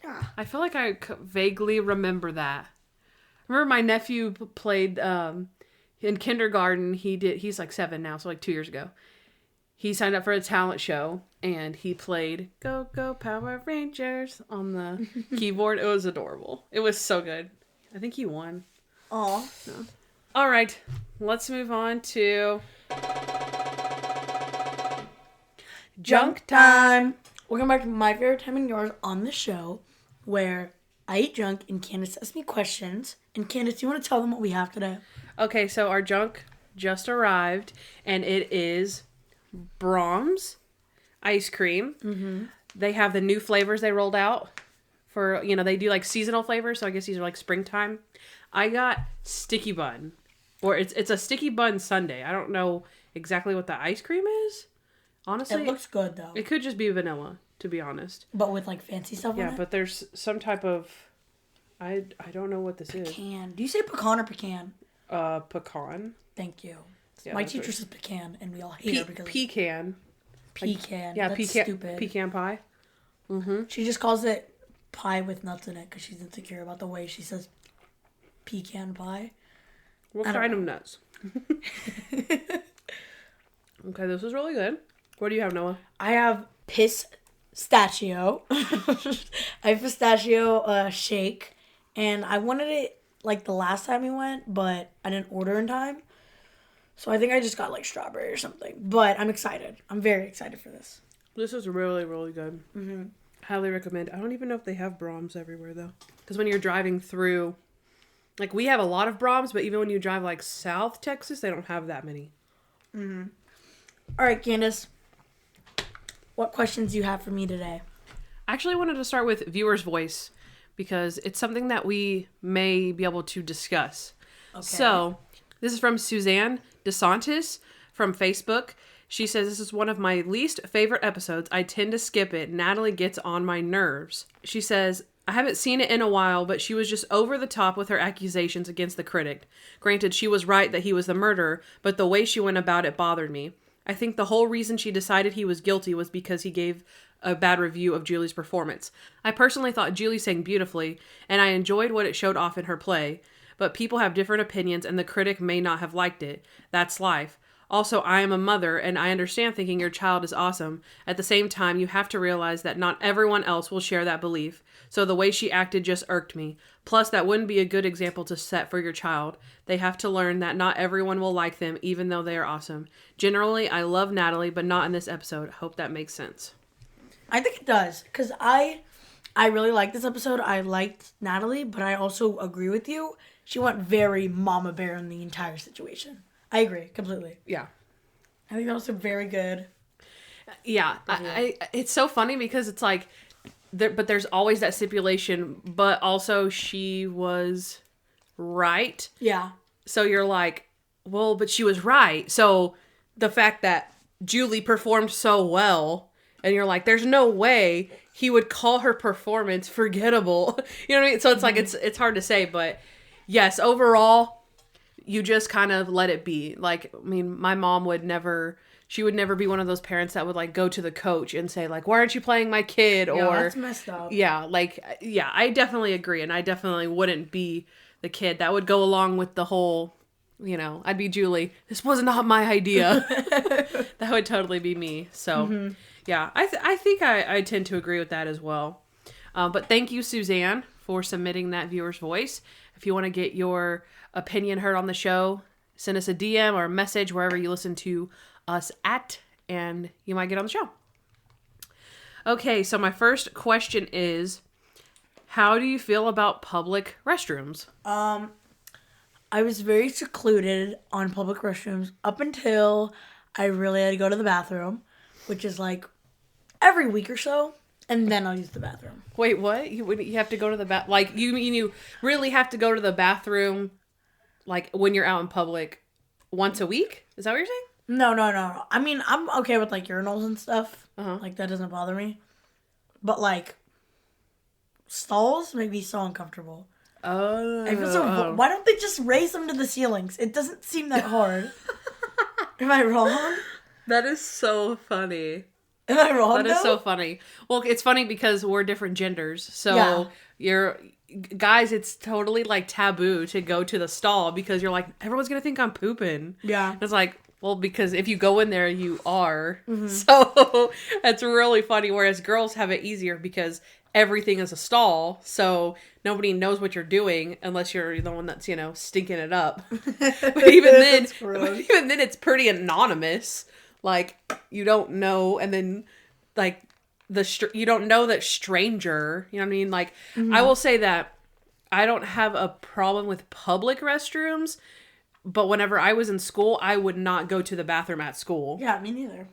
Yeah. I feel like I vaguely remember that. I remember my nephew played in kindergarten. He's like 7 now, so like 2 years ago. He signed up for a talent show and he played Go Go Power Rangers on the keyboard. It was adorable. It was so good. I think he won. Aw. No. All right, let's move on to Junk Time. Welcome back to my favorite time and yours on the show, where I eat junk and Kandyce asks me questions. And Kandyce, you want to tell them what we have today? Okay, so our junk just arrived, and it is Brahms ice cream. Mm-hmm. They have the new flavors they rolled out for, they do like seasonal flavors, so I guess these are like springtime. I got sticky bun, or it's a sticky bun sundae. I don't know exactly what the ice cream is. Honestly, it looks good though. It could just be vanilla, to be honest. But with like fancy stuff on it? Yeah, but there's some type of I don't know what this is. Pecan. Do you say pecan or pecan? Pecan. Thank you. Yeah, my teacher says pecan, and we all hate her because pecan. Pecan. Yeah, that's pecan. Stupid. Pecan pie. Mm-hmm. She just calls it pie with nuts in it because she's insecure about the way she says pecan pie. What kind of nuts? Okay, this is really good. What do you have, Noah? I have piss pistachio. I have pistachio shake, and I wanted it like the last time we went, but I didn't order in time. So I think I just got like strawberry or something. But I'm excited. I'm very excited for this. This is really, really good. Mm-hmm. Highly recommend. I don't even know if they have Brahms everywhere, though. Because when you're driving through, like, we have a lot of Brahms, but even when you drive, like, South Texas, they don't have that many. Mm-hmm. All right, Kandyce. What questions do you have for me today? I actually wanted to start with viewer's voice, because it's something that we may be able to discuss. Okay. So, this is from Suzanne DeSantis from Facebook. She says, this is one of my least favorite episodes. I tend to skip it. Natalie gets on my nerves. She says, I haven't seen it in a while, but she was just over the top with her accusations against the critic. Granted, she was right that he was the murderer, but the way she went about it bothered me. I think the whole reason she decided he was guilty was because he gave a bad review of Julie's performance. I personally thought Julie sang beautifully, and I enjoyed what it showed off in her play. But people have different opinions, and the critic may not have liked it. That's life. Also, I am a mother, and I understand thinking your child is awesome. At the same time, you have to realize that not everyone else will share that belief. So the way she acted just irked me. Plus, that wouldn't be a good example to set for your child. They have to learn that not everyone will like them, even though they are awesome. Generally, I love Natalie, but not in this episode. Hope that makes sense. I think it does, because I really like this episode. I liked Natalie, but I also agree with you. She went very mama bear in the entire situation. I agree completely. Yeah. I think that was a very good. Yeah. It's so funny because it's like, but there's always that stipulation, but also she was right. Yeah. So you're like, well, but she was right. So the fact that Julie performed so well, and you're like, there's no way he would call her performance forgettable. You know what I mean? So it's like, it's hard to say, but yes, overall, you just kind of let it be. Like, I mean, my mom would never be one of those parents that would like go to the coach and say like, why aren't you playing my kid? Yeah, or that's messed up. Yeah, like, yeah, I definitely agree. And I definitely wouldn't be the kid that would go along with the whole, you know, I'd be Julie. This was not my idea. That would totally be me. So yeah, I think I tend to agree with that as well. But thank you, Suzanne, for submitting that viewer's voice. If you want to get your opinion heard on the show, send us a DM or a message wherever you listen to us at, and you might get on the show. Okay, so my first question is, how do you feel about public restrooms? I was very secluded on public restrooms up until I really had to go to the bathroom, which is like every week or so. And then I'll use the bathroom. Wait, what? You have to go to the bath? Like, you really have to go to the bathroom, like, when you're out in public once a week? Is that what you're saying? No. I mean, I'm okay with, like, urinals and stuff. Like, that doesn't bother me. But, like, stalls make me so uncomfortable. Oh. Why don't they just raise them to the ceilings? It doesn't seem that hard. Am I wrong? That is so funny. Am I wrong, That is so funny. Well, it's funny because we're different genders. So guys, it's totally like taboo to go to the stall because you're like, everyone's going to think I'm pooping. Yeah. And it's like, well, because if you go in there, you are. So that's really funny. Whereas girls have it easier because everything is a stall. So nobody knows what you're doing unless you're the one that's, stinking it up. But even then, it's pretty anonymous. Like, you don't know, and then, like, you don't know that stranger, you know what I mean? Like, I will say that I don't have a problem with public restrooms, but whenever I was in school, I would not go to the bathroom at school. Yeah, me neither.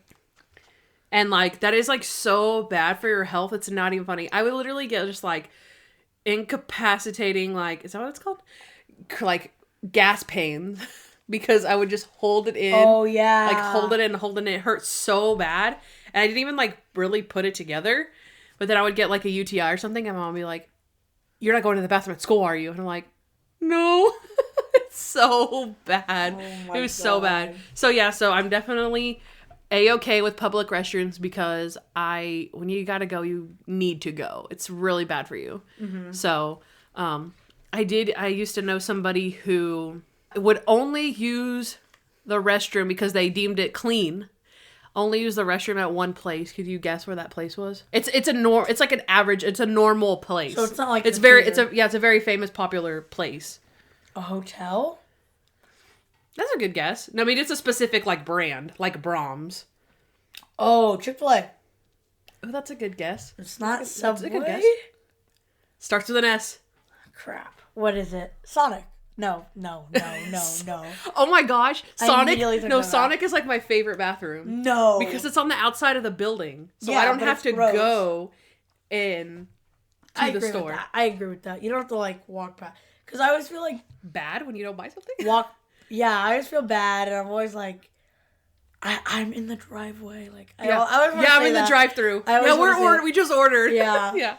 And, like, that is, like, so bad for your health, it's not even funny. I would literally get just, like, incapacitating, like, is that what it's called? Like, gas pains. Because I would just hold it in. Oh, yeah. Like, hold it in. It hurt so bad. And I didn't even, like, really put it together. But then I would get, like, a UTI or something. And Mom would be like, you're not going to the bathroom at school, are you? And I'm like, no. It's so bad. It was so bad. So, yeah. So, I'm definitely A-okay with public restrooms because when you gotta go, you need to go. It's really bad for you. So, I used to know somebody who would only use the restroom because they deemed it clean only use the restroom at one place. Could you guess where that place was? It's like an average. It's a normal place. So it's not like it's a very famous, popular place. A hotel? That's a good guess. No, I mean it's a specific like brand, like Brahms. Oh, Chick-fil-A. Oh, that's a good guess. It's not Subway. That's a good guess. Starts with an S. Crap. What is it? Sonic. No. Oh my gosh. Sonic. No, Sonic is like my favorite bathroom. No. Because it's on the outside of the building. So I don't have to go in to the store. I agree with that. You don't have to like walk past. Because I always feel like bad when you don't buy something? Yeah, I always feel bad. And I'm always like, I'm in the driveway. Like, I'm in the drive-thru. We just ordered. Yeah. Yeah.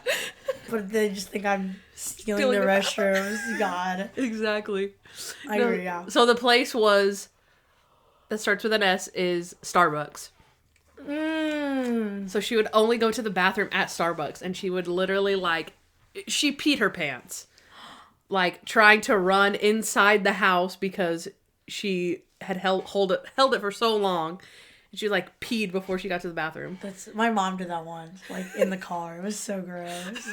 But they just think I'm stealing the restrooms. God. Exactly. I agree, yeah. So the place that starts with an S is Starbucks. So she would only go to the bathroom at Starbucks, and she would literally she peed her pants. Like trying to run inside the house because she had held it for so long. And she like peed before she got to the bathroom. My mom did that once, like in the car. It was so gross.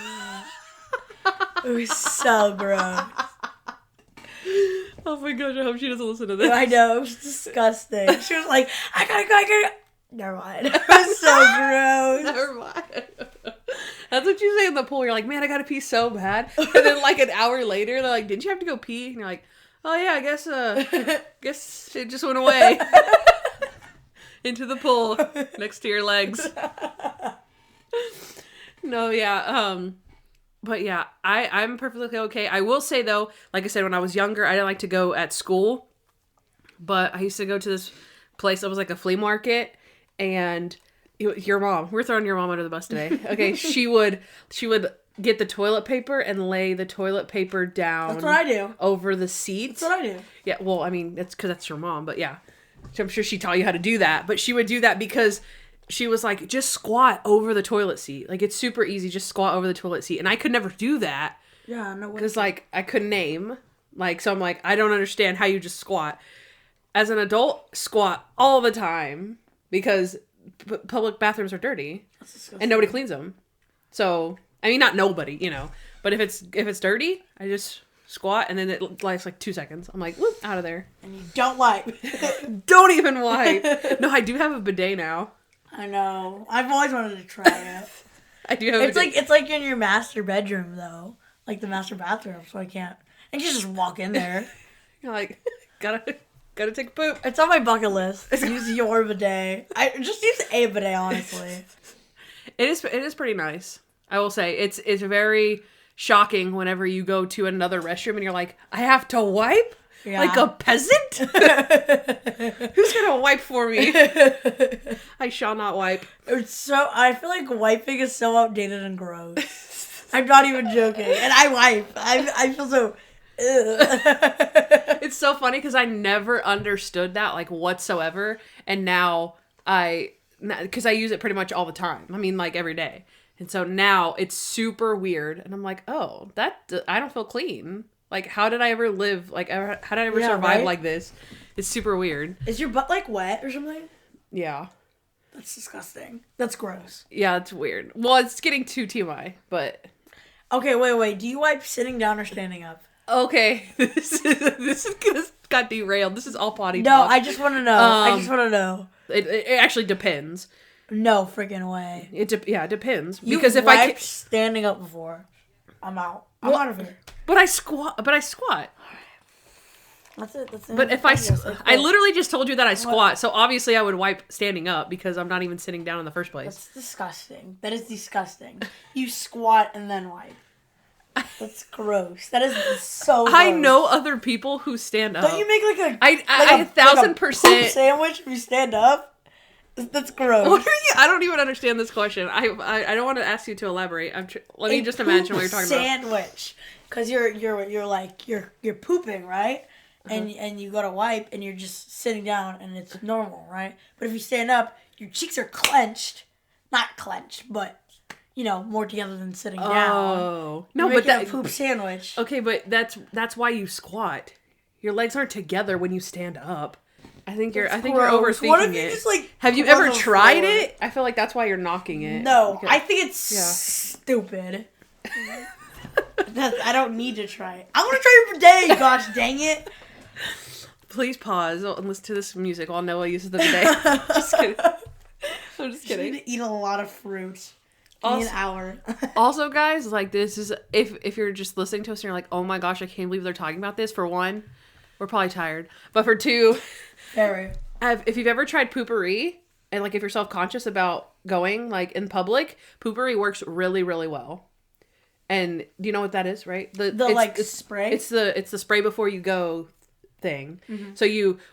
It was so gross. Oh my gosh, I hope she doesn't listen to this. I know, it was disgusting. She was like, I gotta go. Never mind. It was so gross. Never mind. That's what you say in the pool. You're like, man, I gotta pee so bad. And then like an hour later, they're like, didn't you have to go pee? And you're like, oh yeah, I guess it just went away. Into the pool next to your legs. No, yeah. But yeah, I'm perfectly okay. I will say though, like I said, when I was younger, I didn't like to go at school. But I used to go to this place that was like a flea market, and your mom, we're throwing your mom under the bus today. Okay, she would get the toilet paper and lay the toilet paper down. That's what I do. Over the seats. That's what I do. Yeah, well, I mean, that's because that's your mom, but yeah. I'm sure she taught you how to do that, but she would do that because she was like, just squat over the toilet seat. Like, it's super easy, just squat over the toilet seat. And I could never do that. Yeah, no way. Because, like, I couldn't aim. Like, so I'm like, I don't understand how you just squat. As an adult, squat all the time because public bathrooms are dirty and nobody cleans them. So, I mean, not nobody, but if it's dirty, I just squat and then it lasts like 2 seconds. I'm like, whoop, out of there. And you don't wipe. Don't even wipe. No, I do have a bidet now. I know. I've always wanted to try it. I do have a bidet. It's like in your master bedroom though. Like the master bathroom, so I can't. I can just walk in there. You're like, gotta take a poop. It's on my bucket list. Use your bidet. I just use a bidet, honestly. It is pretty nice. I will say it's very shocking whenever you go to another restroom and you're like, I have to wipe? Yeah. Like a peasant? Who's gonna wipe for me? I shall not wipe. I feel like wiping is so outdated and gross. I'm not even joking. And I wipe. I feel so... It's so funny because I never understood that like whatsoever, and now because I use it pretty much all the time. I mean, like every day, and so now it's super weird, and I'm like, oh, I don't feel clean. Like, how did I ever live? Like, how did I ever survive like this? It's super weird. Is your butt like wet or something? Yeah. That's disgusting. That's gross. Yeah, it's weird. Well, it's getting too TMI, but okay, wait. Do you wipe sitting down or standing up? Okay, this got derailed. This is all potty talk. No, I just want to know. It actually depends. No freaking way. It depends. Because if I standing up before, I'm out. I'm out of here. But I squat. That's it. But if I literally just told you that I squat, so obviously I would wipe standing up because I'm not even sitting down in the first place. That's disgusting. That is disgusting. You squat and then wipe. That's gross. That is so gross. I know other people who stand up. Don't you make like a 1,000% sandwich if you stand up? That's gross. What are you? I don't even understand this question. I don't want to ask you to elaborate. Let me just imagine what you're talking sandwich. Because you're pooping, right? And you go to wipe and you're just sitting down and it's normal, right? But if you stand up, your cheeks are clenched. Not clenched, but more together than sitting down. Oh. No, but that poop sandwich. Okay, but that's why you squat. Your legs aren't together when you stand up. I think you're gross. overthinking What if it. you just, like, have you go on ever the tried floor? it? I feel like that's why you're knocking it. No, Because- I think it's stupid. I don't need to try it. I'm gonna try it for day. Gosh dang it! Please pause and listen to this music while Noah uses the bidet. Just kidding. I'm just You kidding. need to eat a lot of fruit. Also- In an hour. Also, guys, like, this is if you're just listening to us and you're like, oh my gosh, I can't believe they're talking about this. For one, we're probably tired, but for two, Very. if you've ever tried poopery and like if you're self-conscious about going like in public, poopery works really, really well. And do you know what that is, right? It's spray. It's the spray before you go thing. So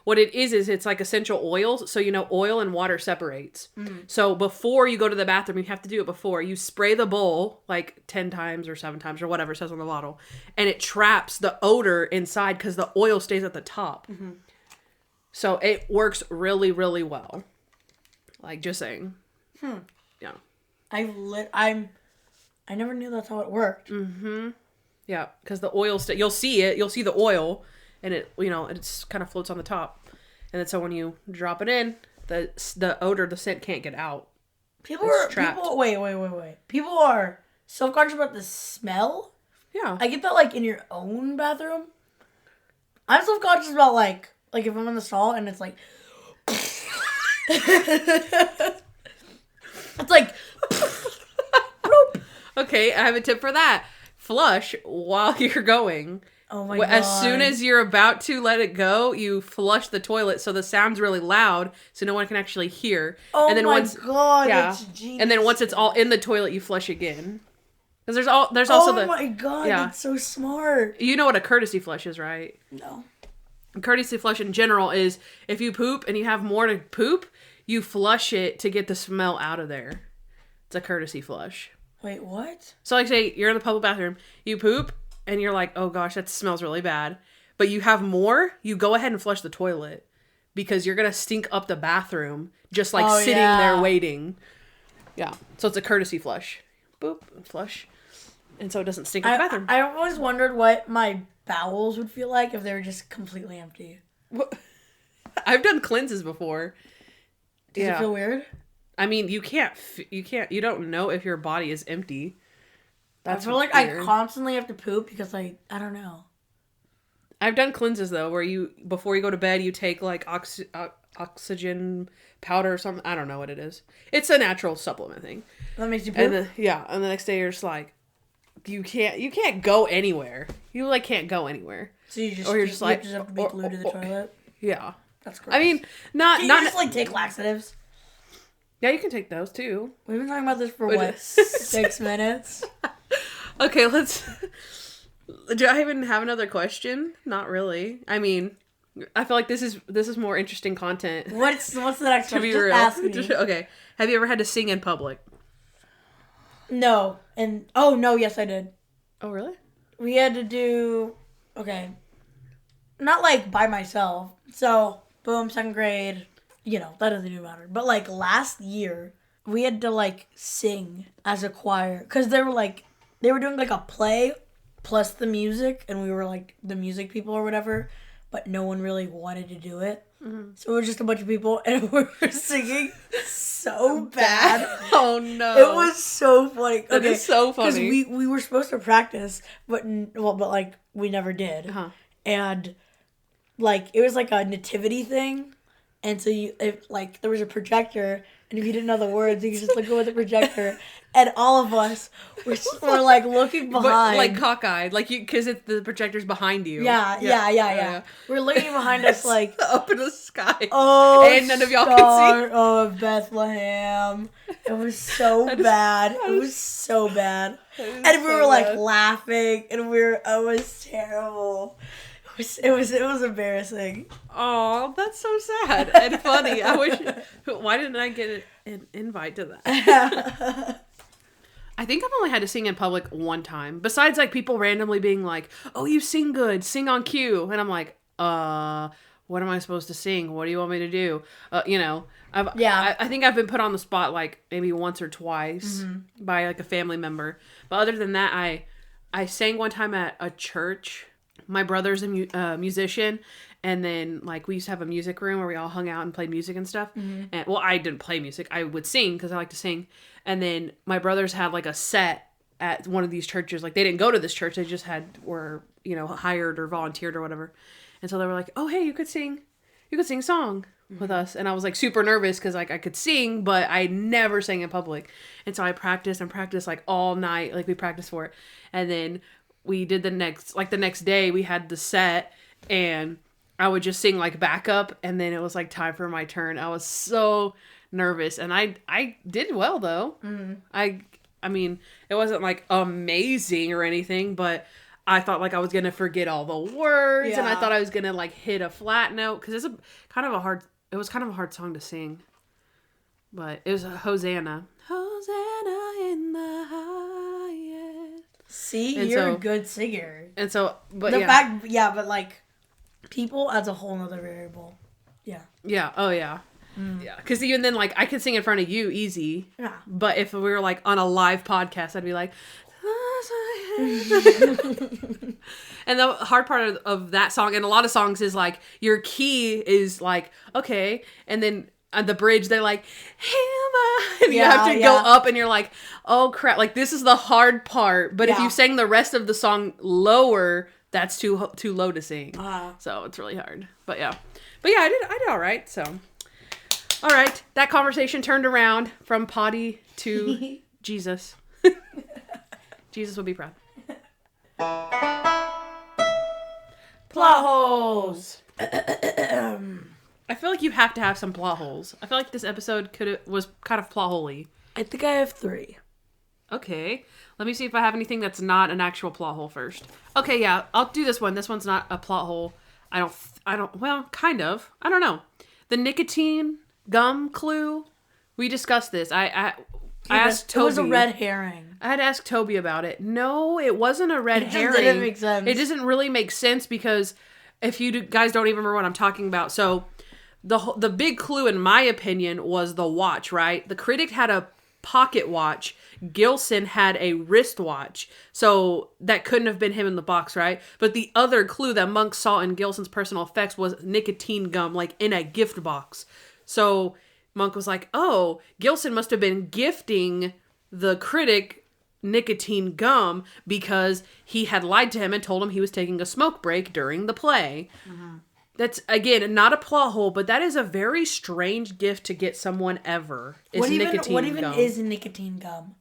what it is it's like essential oils. So oil and water separates. So before you go to the bathroom, you have to do it before. You spray the bowl like 10 times or 7 times or whatever it says on the bottle, and it traps the odor inside because the oil stays at the top. So it works really, really well. Like, just saying. Yeah. I never knew that's how it worked. Yeah, because the oil you'll see it. You'll see the oil, and it it's kind of floats on the top, and then so when you drop it in, the odor, the scent can't get out. Wait. People are self-conscious about the smell. Yeah. I get that like in your own bathroom. I'm self-conscious about like if I'm in the stall and it's like it's like Okay, I have a tip for that. Flush while you're going. oh my god. As soon as you're about to let it go, you flush the toilet so the sound's really loud so no one can actually hear. oh and then my once, god, yeah. that's genius. And then once it's all in the toilet, you flush again. Because there's also oh my god, that's so smart. You know what a courtesy flush is, right? No. A courtesy flush in general is if you poop and you have more to poop, you flush it to get the smell out of there. It's a courtesy flush. Wait, what? So like say you're in the public bathroom, you poop and you're like, oh gosh, that smells really bad. But you have more, you go ahead and flush the toilet because you're going to stink up the bathroom just like sitting there waiting. Yeah. So it's a courtesy flush. Boop, flush. And so it doesn't stink up the bathroom. I always wondered what my bowels would feel like if they were just completely empty. I've done cleanses before. Does it feel weird? I mean, you don't know if your body is empty. I feel like weird. I constantly have to poop because I don't know. I've done cleanses though, where before you go to bed, you take like oxygen powder or something. I don't know what it is. It's a natural supplement thing. That makes you poop? And the next day you're just like, you can't go anywhere. You like can't go anywhere. So you just have to be glued to the toilet? Yeah. That's gross. I mean, not you just like take laxatives? Yeah, you can take those too. We've been talking about this for what, 6 minutes? Okay, do I even have another question? Not really. I mean, I feel like this is more interesting content. What's the next to one? be Just real. ask me. Okay. Have you ever had to sing in public? No. No, yes I did. Oh, really? We had to do, okay, not like by myself. So, boom, 2nd grade, that doesn't even matter. But like last year, we had to like sing as a choir. Because they were doing like a play plus the music. And we were like the music people or whatever. But no one really wanted to do it. Mm-hmm. So it was just a bunch of people and we were singing so bad. Oh no. It was so funny. That is so funny. Because we were supposed to practice, but like we never did. Uh-huh. And like it was like a nativity thing. And so there was a projector, and if you didn't know the words, you could just look at the projector, and all of us were like looking behind, but, like cockeyed, like because the projector's behind you. Yeah. We're looking behind us, like up in the sky. Oh, and none of y'all can see. Of Bethlehem. It was so bad. It was so bad, and we were like laughing, and it was terrible. It was embarrassing. Oh, that's so sad and funny. Why didn't I get an invite to that? I think I've only had to sing in public one time. Besides, like, people randomly being like, oh, you sing good. Sing on cue. And I'm like, what am I supposed to sing? What do you want me to do? I think I've been put on the spot, like, maybe once or twice by, like, a family member. But other than that, I sang one time at a church. My brother's a musician, And then, like, we used to have a music room where we all hung out and played music and stuff. And, well, I didn't play music. I would sing because I like to sing. And then my brothers had, like, a set at one of these churches. Like, they didn't go to this church. They just were, you know, hired or volunteered or whatever. And so they were like, oh, hey, you could sing a song with us. And I was, like, super nervous because, like, I could sing, but I never sang in public. And so I practiced, like, all night. Like, we practiced for it. And then we did the next day, we had the set, and I would just sing, like, backup, and then it was, like, time for my turn. I was so nervous, and I did well, though. I mean, it wasn't, like, amazing or anything, but I thought, like, I was gonna forget all the words, and I thought I was gonna, like, hit a flat note, because it was kind of a hard song to sing, but it was Hosanna. Hosanna in the highest. See, and you're a good singer. And so, but but like, people as a whole nother variable. Yeah. Yeah. Oh, yeah. Yeah. Because even then, like, I could sing in front of you easy. Yeah. But if we were, like, on a live podcast, I'd be like, and the hard part of that song, and a lot of songs, is, like, your key is, like, okay, and then on the bridge, they're like, and you have to go up, and you're like, oh, crap, like, this is the hard part, but if you sang the rest of the song lower, that's too low to sing, so it's really hard, but yeah, I did all right, so, all right, that conversation turned around from potty to Jesus. Jesus will be proud. Plot holes. I feel like you have to have some plot holes. I feel like this episode was kind of plot holey. I think I have 3. Okay. Let me see if I have anything that's not an actual plot hole first. Okay, yeah. I'll do this one. This one's not a plot hole. I don't, well, kind of. I don't know. The nicotine gum clue. We discussed this. I asked Toby. It was a red herring. I had asked Toby about it. No, it wasn't a red herring. It didn't make sense. It doesn't really make sense because if you guys don't even remember what I'm talking about. So the big clue, in my opinion, was the watch, right? The Critic had a pocket watch. Gilson had a wristwatch. So that couldn't have been him in the box, right? But the other clue that Monk saw in Gilson's personal effects was nicotine gum, like in a gift box. So Monk was like, oh, Gilson must have been gifting the Critic nicotine gum because he had lied to him and told him he was taking a smoke break during the play. Mm-hmm. That's, again, not a plot hole, but that is a very strange gift to get someone ever. What even is nicotine gum?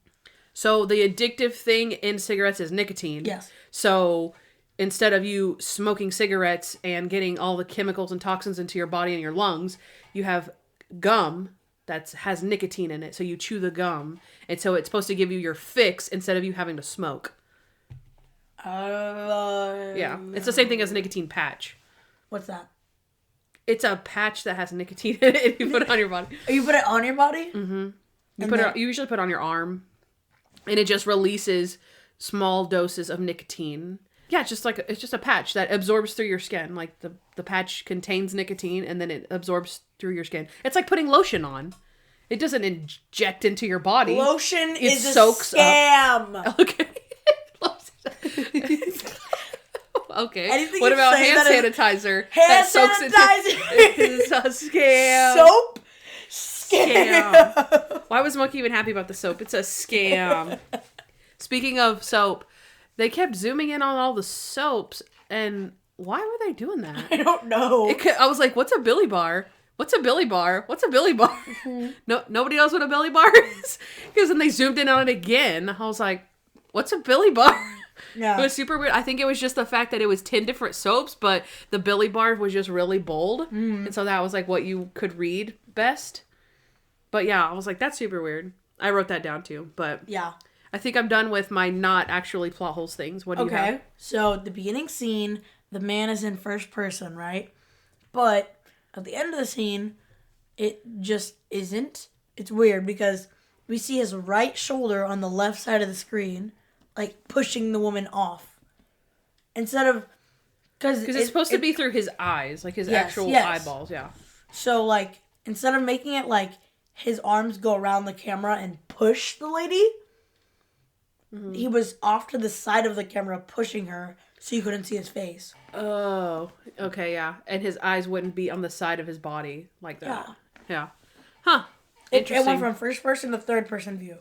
So the addictive thing in cigarettes is nicotine. Yes. So instead of you smoking cigarettes and getting all the chemicals and toxins into your body and your lungs, you have gum that has nicotine in it. So you chew the gum. And so it's supposed to give you your fix instead of you having to smoke. Yeah. It's the same thing as a nicotine patch. What's that? It's a patch that has nicotine in it. You put it on your body. You put it on your body? Mm-hmm. You usually put it on your arm. And it just releases small doses of nicotine. Yeah, it's just a patch that absorbs through your skin. Like the patch contains nicotine and then it absorbs through your skin. It's like putting lotion on. It doesn't inject into your body. Lotion is a scam. Up. Okay. Okay. Anything what about hand sanitizer? Hand sanitizer is a scam. Soap? Scam. Why was Monkey even happy about the soap? It's a scam. Speaking of soap, they kept zooming in on all the soaps, and why were they doing that? I don't know. I was like, what's a Billy Bar? What's a Billy Bar? What's a Billy Bar? Mm-hmm. No, nobody knows what a Billy Bar is? Because then they zoomed in on it again. I was like, what's a Billy Bar? Yeah. It was super weird. I think it was just the fact that it was 10 different soaps, but the Billy Bar was just really bold. Mm-hmm. And so that was like what you could read best. But yeah, I was like, that's super weird. I wrote that down too. But yeah, I think I'm done with my not actually plot holes things. What do you have? Okay, so the beginning scene, the man is in first person, right? But at the end of the scene, it just isn't. It's weird because we see his right shoulder on the left side of the screen, like pushing the woman off. Instead of... Because it's supposed to be through his eyes, like his actual eyeballs, yeah. So, like, instead of making it like his arms go around the camera and push the lady, mm-hmm. he was off to the side of the camera pushing her So you couldn't see his face. Oh, okay, yeah. And his eyes wouldn't be on the side of his body like that. Yeah. Huh. It Interesting. went from first person to third person view.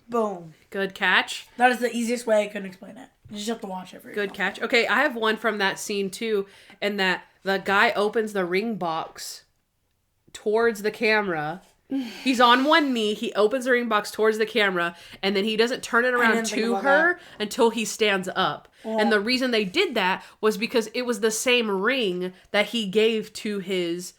Boom. Good catch. That is the easiest way I can explain it. You just have to watch it for yourself. Good catch. Okay, I have one from that scene too, and that the guy opens the ring box towards the camera. He's on one knee, he opens the ring box towards the camera, and then he doesn't turn it around to her until he stands up. Yeah. And the reason they did that was because it was the same ring that he gave to his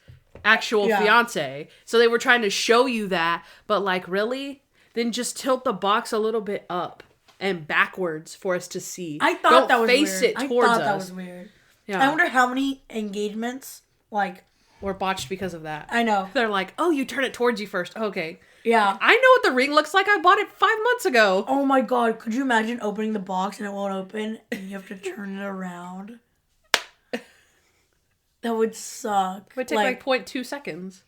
actual fiance. So they were trying to show you that, but like, really? Then just tilt the box a little bit up and backwards for us to see. I thought that was weird. Face it towards us. That was weird. Yeah. I wonder how many engagements, like, were botched because of that. I know. They're like, oh, you turn it towards you first. Okay. Yeah. I know what the ring looks like. I bought it 5 months ago. Oh my god. Could you imagine opening the box and it won't open and you have to turn it around? That would suck. It would take like 0.2 seconds.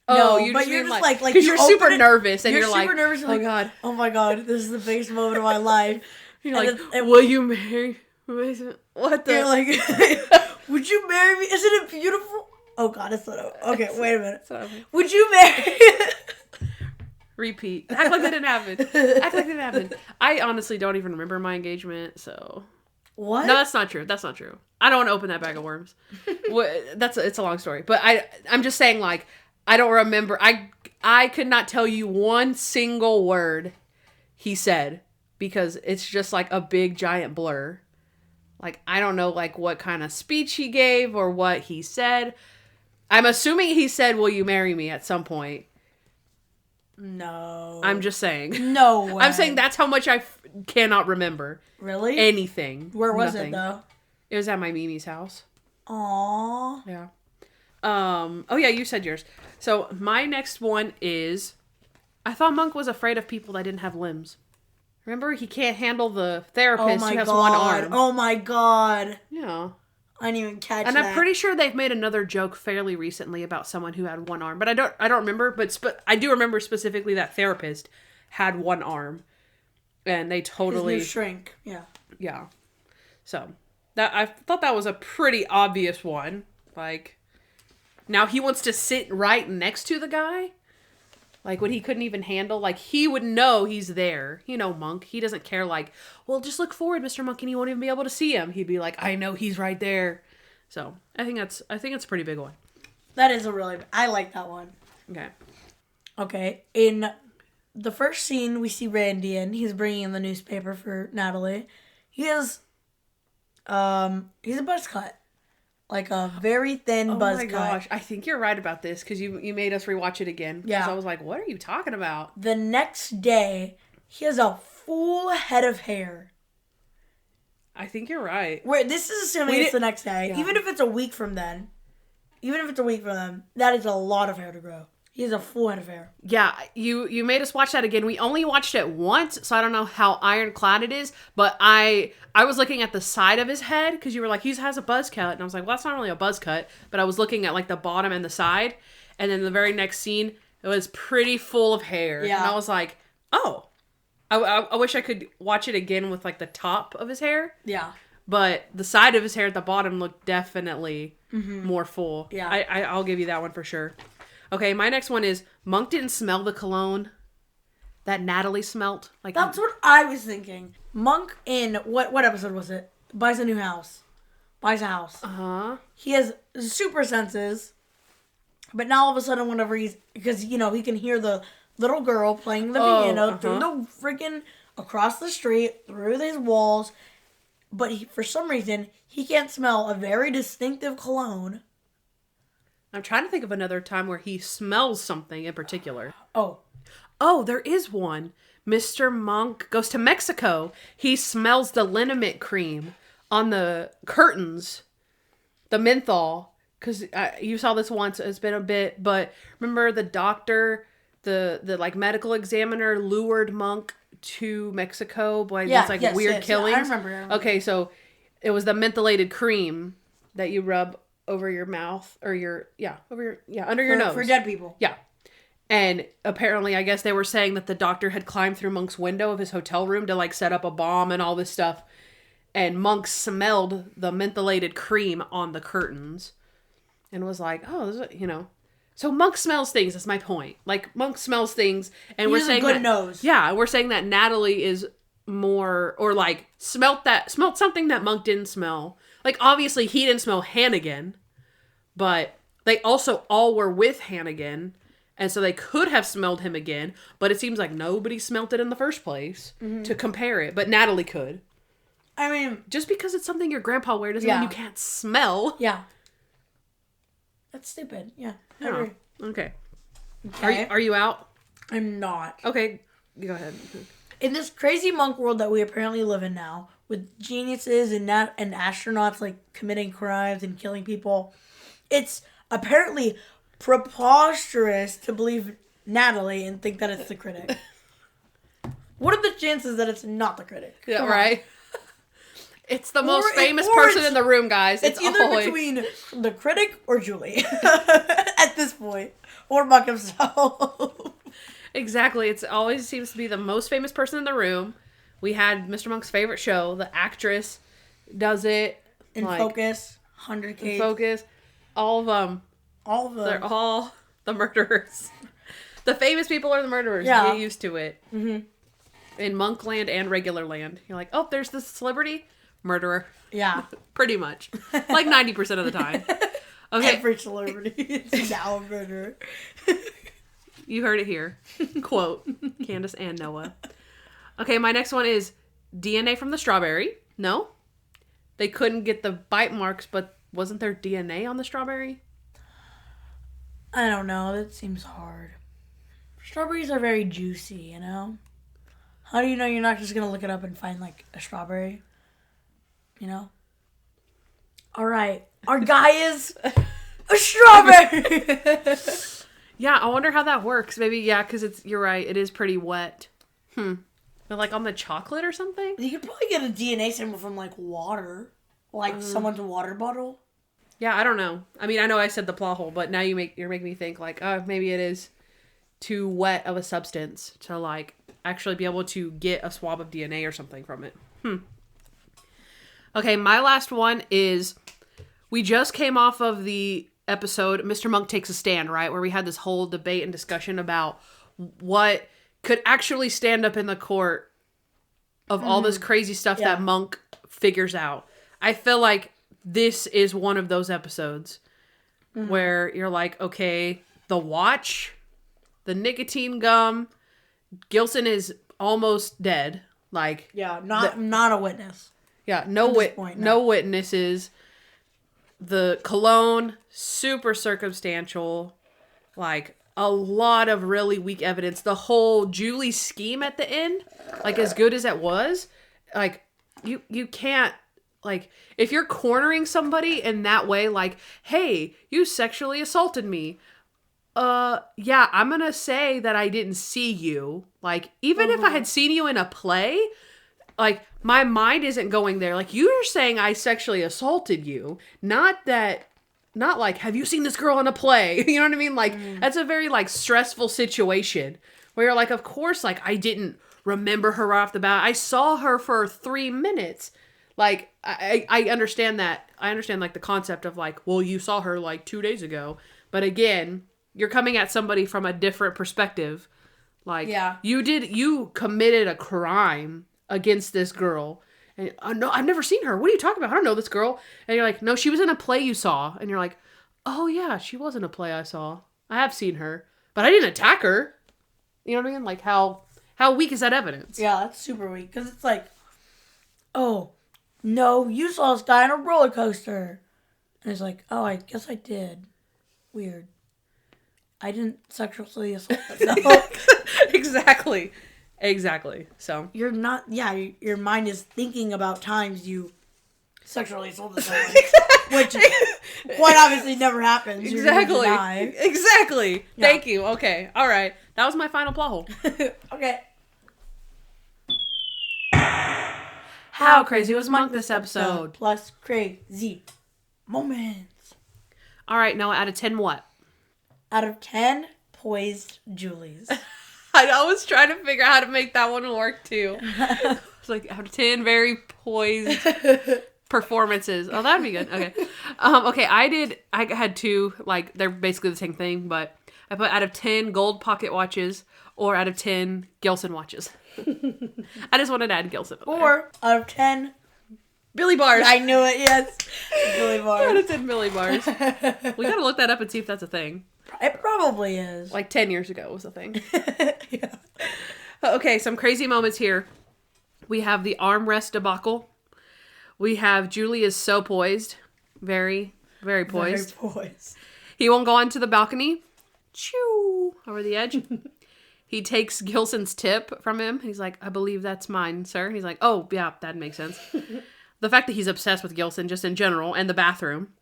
No, oh, you but just you're mean just like because you're super nervous and you're like, nervous, oh god, oh my god, this is the biggest moment of my life. You're like, will you marry? What the? You're like, would you marry me? Isn't it beautiful? Oh god, it's not over. Okay, wait a minute. Would you marry? Repeat. Act like that didn't happen. Act like that didn't happen. I honestly don't even remember my engagement, so. What? No, that's not true. That's not true. I don't want to open that bag of worms. It's a long story, but I'm just saying, like, I don't remember. I could not tell you one single word he said because it's just like a big giant blur. Like, I don't know, like, what kind of speech he gave or what he said. I'm assuming he said, will you marry me at some point. No. I'm just saying. No way. I'm saying that's how much I cannot remember. Really? Anything. Where was it, though? It was at my Mimi's house. Aww. Yeah. Oh yeah, you said yours. So my next one is, I thought Monk was afraid of people that didn't have limbs. Remember, he can't handle the therapist who has one arm. Oh my god. Yeah. I didn't even catch that. And I'm pretty sure they've made another joke fairly recently about someone who had one arm, but I don't remember. But I do remember specifically that therapist had one arm, and they totally his new shrink. Yeah. Yeah. So that I thought that was a pretty obvious one. Like, now he wants to sit right next to the guy. Like, when he couldn't even handle, like, he would know he's there. You know, Monk. He doesn't care, like, well, just look forward, Mr. Monk, and you won't even be able to see him. He'd be like, I know he's right there. So, I think it's a pretty big one. That is I like that one. Okay. Okay. In the first scene, we see Randy, and he's bringing in the newspaper for Natalie. He's a buzz cut. Like a very thin buzz cut. Oh my gosh, I think you're right about this because you made us rewatch it again. Yeah. Because I was like, what are you talking about? The next day, he has a full head of hair. I think you're right. This is assuming it's the next day. Yeah. Even if it's a week from then, that is a lot of hair to grow. He has a full head of hair. Yeah, you made us watch that again. We only watched it once, so I don't know how ironclad it is, but I was looking at the side of his head, because you were like, he has a buzz cut, and I was like, well, that's not really a buzz cut, but I was looking at, like, the bottom and the side, and then the very next scene, it was pretty full of hair. Yeah. And I was like, oh. I wish I could watch it again with, like, the top of his hair. Yeah. But the side of his hair at the bottom looked definitely more full. Yeah. I'll give you that one for sure. Okay, my next one is, Monk didn't smell the cologne that Natalie smelt. Like, that's what I was thinking. Monk in, what episode was it? Buys a house. Uh-huh. He has super senses, but now all of a sudden whenever because, he can hear the little girl playing the piano through the freaking, across the street, through these walls, but for some reason, he can't smell a very distinctive cologne. I'm trying to think of another time where he smells something in particular. Oh, there is one. Mr. Monk goes to Mexico. He smells the liniment cream on the curtains, the menthol. Because you saw this once. It's been a bit. But remember the doctor, the like medical examiner lured Monk to Mexico by these weird killings? Yeah, I remember. Okay, so it was the mentholated cream that you rub over your mouth or under your nose. For dead people. Yeah. And apparently, I guess they were saying that the doctor had climbed through Monk's window of his hotel room to, like, set up a bomb and all this stuff. And Monk smelled the mentholated cream on the curtains and was like, oh, this is, So Monk smells things, that's my point. Like, Monk smells things, and we're saying good nose. Yeah, we're saying that Natalie is more, or like, smelt something that Monk didn't smell. Like, obviously, he didn't smell Hannigan, but they also all were with Hannigan, and so they could have smelled him again, but it seems like nobody smelt it in the first place to compare it, but Natalie could. I mean... Just because it's something your grandpa wears doesn't mean you can't smell. Yeah. That's stupid. Yeah. I agree. Okay. Are you out? I'm not. Okay. Go ahead. In this crazy monk world that we apparently live in now, with geniuses and astronauts like committing crimes and killing people, it's apparently preposterous to believe Natalie and think that it's the Critic. What are the chances that it's not the Critic? Yeah, right. It's the most famous person in the room, guys. It's either between the Critic or Julie at this point, or Monk himself. Exactly. It always seems to be the most famous person in the room. We had Mr. Monk's favorite show. The actress does it. In Focus, 100K. In Focus. All of them. All of them. They're all the murderers. The famous people are the murderers. Yeah. Get used to it. Mm-hmm. In Monkland and regular land. You're like, oh, there's this celebrity. Murderer. Yeah. Pretty much. Like 90% of the time. Okay. Every celebrity is now a murderer. You heard it here. Quote, Kandyce and Noah. Okay, my next one is DNA from the strawberry. No. They couldn't get the bite marks, but wasn't there DNA on the strawberry? I don't know. That seems hard. Strawberries are very juicy, How do you know you're not just going to look it up and find, like, a strawberry? All right. Our guy is a strawberry. Yeah, I wonder how that works. Maybe, yeah, because you're right. It is pretty wet. But like on the chocolate or something? You could probably get a DNA sample from, like, water. Like someone's water bottle. Yeah, I don't know. I mean, I know I said the plot hole, but now you're making me think, like, maybe it is too wet of a substance to, like, actually be able to get a swab of DNA or something from it. Okay, my last one is, we just came off of the episode, Mr. Monk Takes a Stand, right? Where we had this whole debate and discussion about what could actually stand up in the court of all this crazy stuff that Monk figures out. I feel like this is one of those episodes where you're like, okay, the watch, the nicotine gum, Gilson is almost dead. Like, yeah, not a witness. Yeah, no witnesses. The cologne, super circumstantial. Like, a lot of really weak evidence. The whole Julie scheme at the end, like, as good as it was, like, you can't, like, if you're cornering somebody in that way, like, hey, you sexually assaulted me. Yeah, I'm gonna say that I didn't see you. Like, even if I had seen you in a play, like, my mind isn't going there. Like, you're saying I sexually assaulted you. Not like, have you seen this girl in a play? You know what I mean? Like, that's a very, like, stressful situation. Where you're like, of course, like, I didn't remember her right off the bat. I saw her for 3 minutes. Like, I understand that. I understand, like, the concept of, like, well, you saw her, like, 2 days ago. But again, you're coming at somebody from a different perspective. Like, you committed a crime against this girl. And no, I've never seen her. What are you talking about? I don't know this girl. And you're like, no, she was in a play you saw. And you're like, oh yeah, she was in a play I saw. I have seen her, but I didn't attack her. You know what I mean? Like, how weak is that evidence? Yeah, that's super weak. Because it's like, oh, no, you saw this guy on a roller coaster. And it's like, oh, I guess I did. Weird. I didn't sexually assault myself. Exactly. So you're not. Yeah, your mind is thinking about times you sexually assaulted someone, which quite obviously never happens. Exactly. Yeah. Thank you. Okay. All right. That was my final plot hole. Okay. How crazy was Monk this episode? Plus crazy moments. All right. Noah, out of 10, what? Out of 10, poised Julies. I was trying to figure out how to make that one work too. It's like out of 10 very poised performances. Oh, that'd be good. Okay. Okay, I had 2, like, they're basically the same thing, but I put out of 10 gold pocket watches or out of 10 Gilson watches. I just wanted to add Gilson. Or out of 10 Billy bars. I knew it, yes. Billy bars. Out of 10 Billy bars. We gotta look that up and see if that's a thing. It probably is. Like 10 years ago was a thing. Yeah. Okay, some crazy moments here. We have the armrest debacle. We have Julie is so poised. Very, very poised. Very poised. He won't go onto the balcony. Choo! Over the edge. He takes Gilson's tip from him. He's like, I believe that's mine, sir. He's like, oh, yeah, that makes sense. The fact that he's obsessed with Gilson just in general and the bathroom.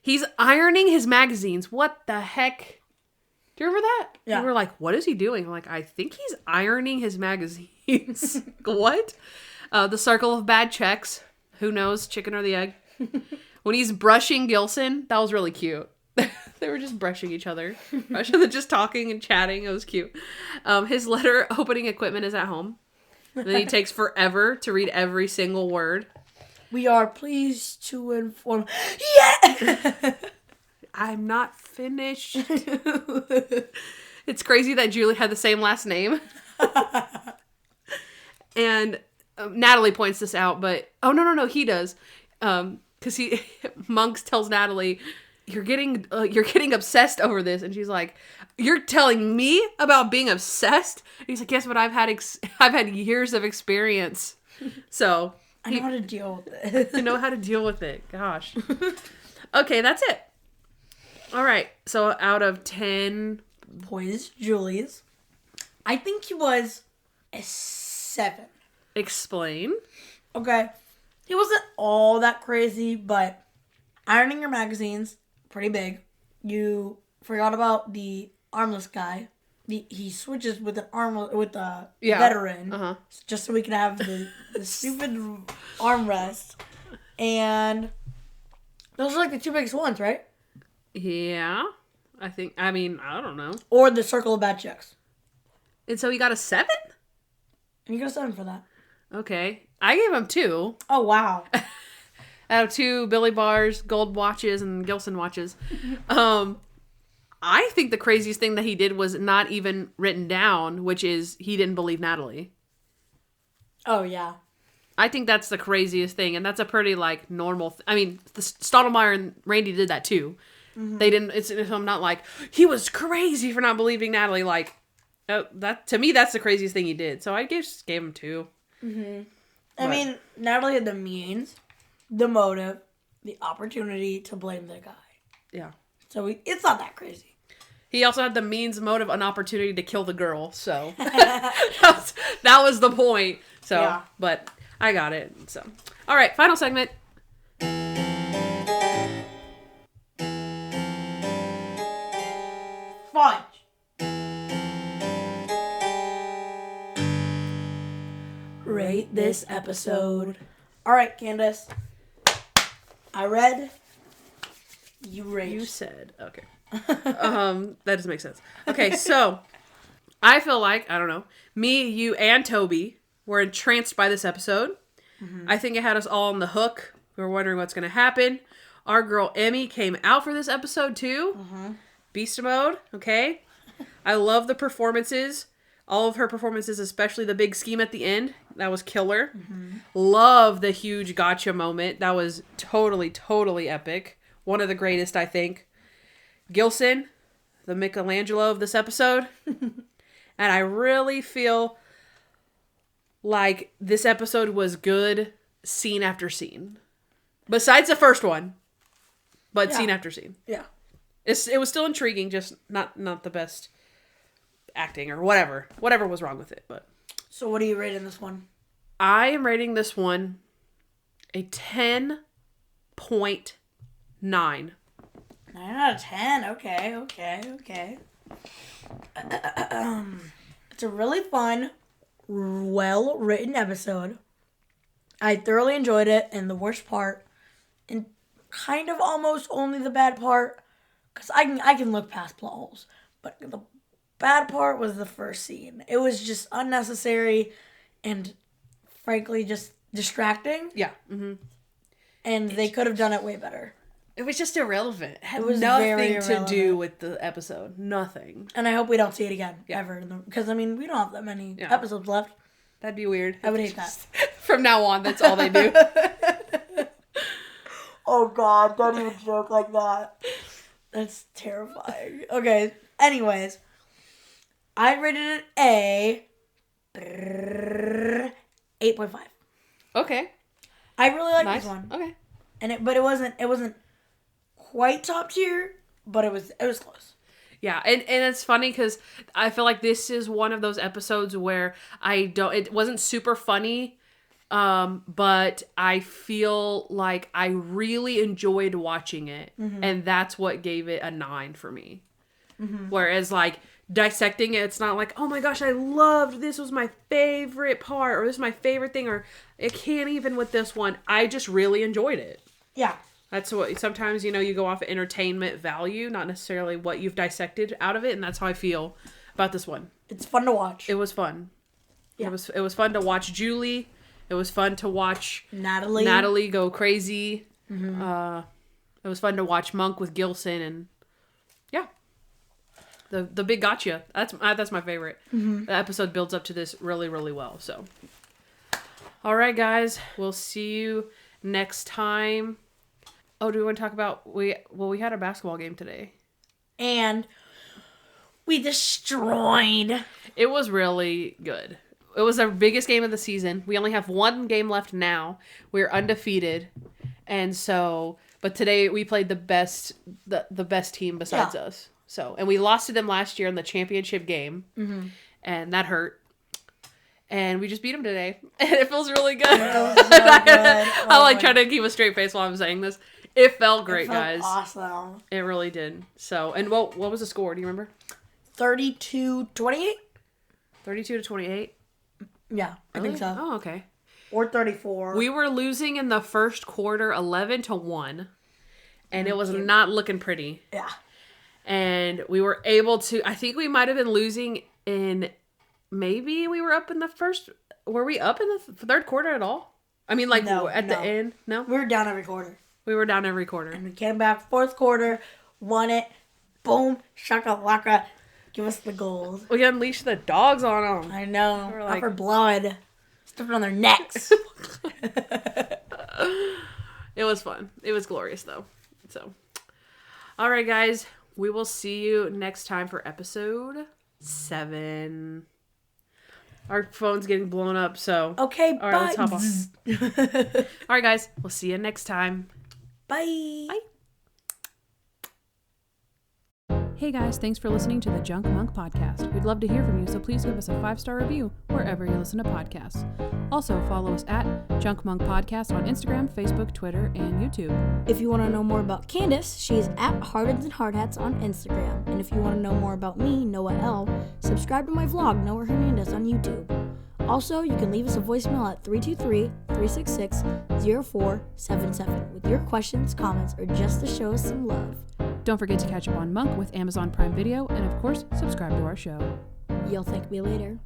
He's ironing his magazines. What the heck? Do you remember that? Yeah. We were like, what is he doing? I'm like, I think he's ironing his magazines. What? The circle of bad checks. Who knows? Chicken or the egg? When he's brushing Gilson, that was really cute. They were just brushing each other. Just talking and chatting. It was cute. His letter opening equipment is at home. And then he takes forever to read every single word. We are pleased to inform... Yeah! I'm not finished. It's crazy that Julie had the same last name. And Natalie points this out, but... Oh, no, he does. Because Monks tells Natalie... You're getting obsessed over this, and she's like, "You're telling me about being obsessed?" And he's like, "Yes, but I've had years of experience, so I know how to deal with it. I know how to deal with it." Gosh. Okay, that's it. All right. So out of 10 poised Julies, I think he was a 7. Explain. Okay, he wasn't all that crazy, but ironing your magazines. Pretty big. You forgot about the armless guy. He switches with a veteran, just so we can have the stupid armrest. And those are like the 2 biggest ones, right? Yeah, I don't know. Or the circle of bad chicks. And so he got a 7? And you got a 7 for that. Okay, I gave him 2. Oh wow. Out of 2 Billy bars, gold watches, and Gilson watches. I think the craziest thing that he did was not even written down, which is he didn't believe Natalie. Oh, yeah. I think that's the craziest thing, and that's a pretty, like, normal... Stottlemyre and Randy did that, too. Mm-hmm. They didn't... I'm not like, he was crazy for not believing Natalie. Like, to me, that's the craziest thing he did. So I just gave him 2. Mm-hmm. I mean, Natalie had the means... the motive, the opportunity to blame the guy. Yeah. So it's not that crazy. He also had the means, motive, and opportunity to kill the girl. So that was the point. So, yeah. But I got it. So, all right, final segment. Fudge. Rate this episode. All right, Kandyce. I read. You rate. You said. Okay. That doesn't make sense. Okay, so I feel like, I don't know, me, you, and Toby were entranced by this episode. Mm-hmm. I think it had us all on the hook. We were wondering what's going to happen. Our girl Emmy came out for this episode too. Mm-hmm. Beast mode. Okay. I love the performances. All of her performances, especially the big scheme at the end. That was killer. Mm-hmm. Love the huge gotcha moment. That was totally, totally epic. One of the greatest, I think. Gilson, the Michelangelo of this episode. And I really feel like this episode was good scene after scene. Besides the first one. But scene after scene. Yeah. It was still intriguing, just not the best acting or whatever was wrong with it. But so what are you rating this one? I am rating this one a 10.9. 9 out of 10. Okay. It's a really fun, well-written episode. I thoroughly enjoyed it, and the worst part, and kind of almost only the bad part, because I can look past plot holes, but the bad part was the first scene. It was just unnecessary and frankly just distracting. Yeah. Mm-hmm. And they could have done it way better. It was just irrelevant. It had was nothing very to irrelevant. do with the episode. Nothing. And I hope we don't see it again, ever. Because, I mean, we don't have that many episodes left. That'd be weird. I would hate that. From now on, that's all they do. Oh, God. Don't even joke like that. That's terrifying. Okay. Anyways. I rated it a 8.5. Okay. I really like this one. Okay. But it wasn't quite top tier, but it was close. Yeah, and it's funny because I feel like this is one of those episodes where it wasn't super funny, but I feel like I really enjoyed watching it, and that's what gave it a 9 for me. Mm-hmm. Whereas, like, dissecting it, it's not like, oh my gosh, I loved this, was my favorite part, or this is my favorite thing, or I can't even with this one. I just really enjoyed it. Yeah. That's what, sometimes, you go off of entertainment value, not necessarily what you've dissected out of it, and that's how I feel about this one. It's fun to watch. It was fun. Yeah. It was fun to watch Julie. It was fun to watch Natalie go crazy. Mm-hmm. It was fun to watch Monk with Gilson, and yeah. The big gotcha. That's my favorite. Mm-hmm. The episode builds up to this really, really well, so. All right, guys. We'll see you next time. Oh, do we want to talk about... We had a basketball game today. And we destroyed. It was really good. It was our biggest game of the season. We only have one game left now. We're undefeated. And so... But today we played the best team besides us. So, and we lost to them last year in the championship game. Mm-hmm. And that hurt. And we just beat them today. And it feels really good. It feels so good. I'll try to keep a straight face while I'm saying this. It felt great, guys. Awesome. It really did. So, and what was the score? Do you remember? 32-28? 32-28? Yeah, I think so. Oh, okay. Or 34. We were losing in the first quarter 11-1. And it was not looking pretty. Yeah. And we were able to, I think we might have been losing in, maybe we were up in the first, were we up in the third quarter at all? I mean, like, at the end? No? We were down every quarter. We were down every quarter. And we came back fourth quarter, won it, boom, shaka-laka, give us the gold. We unleashed the dogs on them. I know. We're like, for blood. Stepping on their necks. It was fun. It was glorious, though. So, all right, guys. We will see you next time for episode 7. Our phone's getting blown up, so... Okay, all right, let's hop off. All right, guys. We'll see you next time. Bye. Bye. Hey guys, thanks for listening to the Junk Monk Podcast. We'd love to hear from you, so please give us a 5-star review wherever you listen to podcasts. Also, follow us at Junk Monk Podcast on Instagram, Facebook, Twitter, and YouTube. If you want to know more about Kandyce, she's at Hardens and Hardhats on Instagram. And if you want to know more about me, Noah L., subscribe to my vlog, Noah Hernandez, on YouTube. Also, you can leave us a voicemail at 323-366-0477 with your questions, comments, or just to show us some love. Don't forget to catch up on Monk with Amazon Prime Video, and of course, subscribe to our show. You'll thank me later.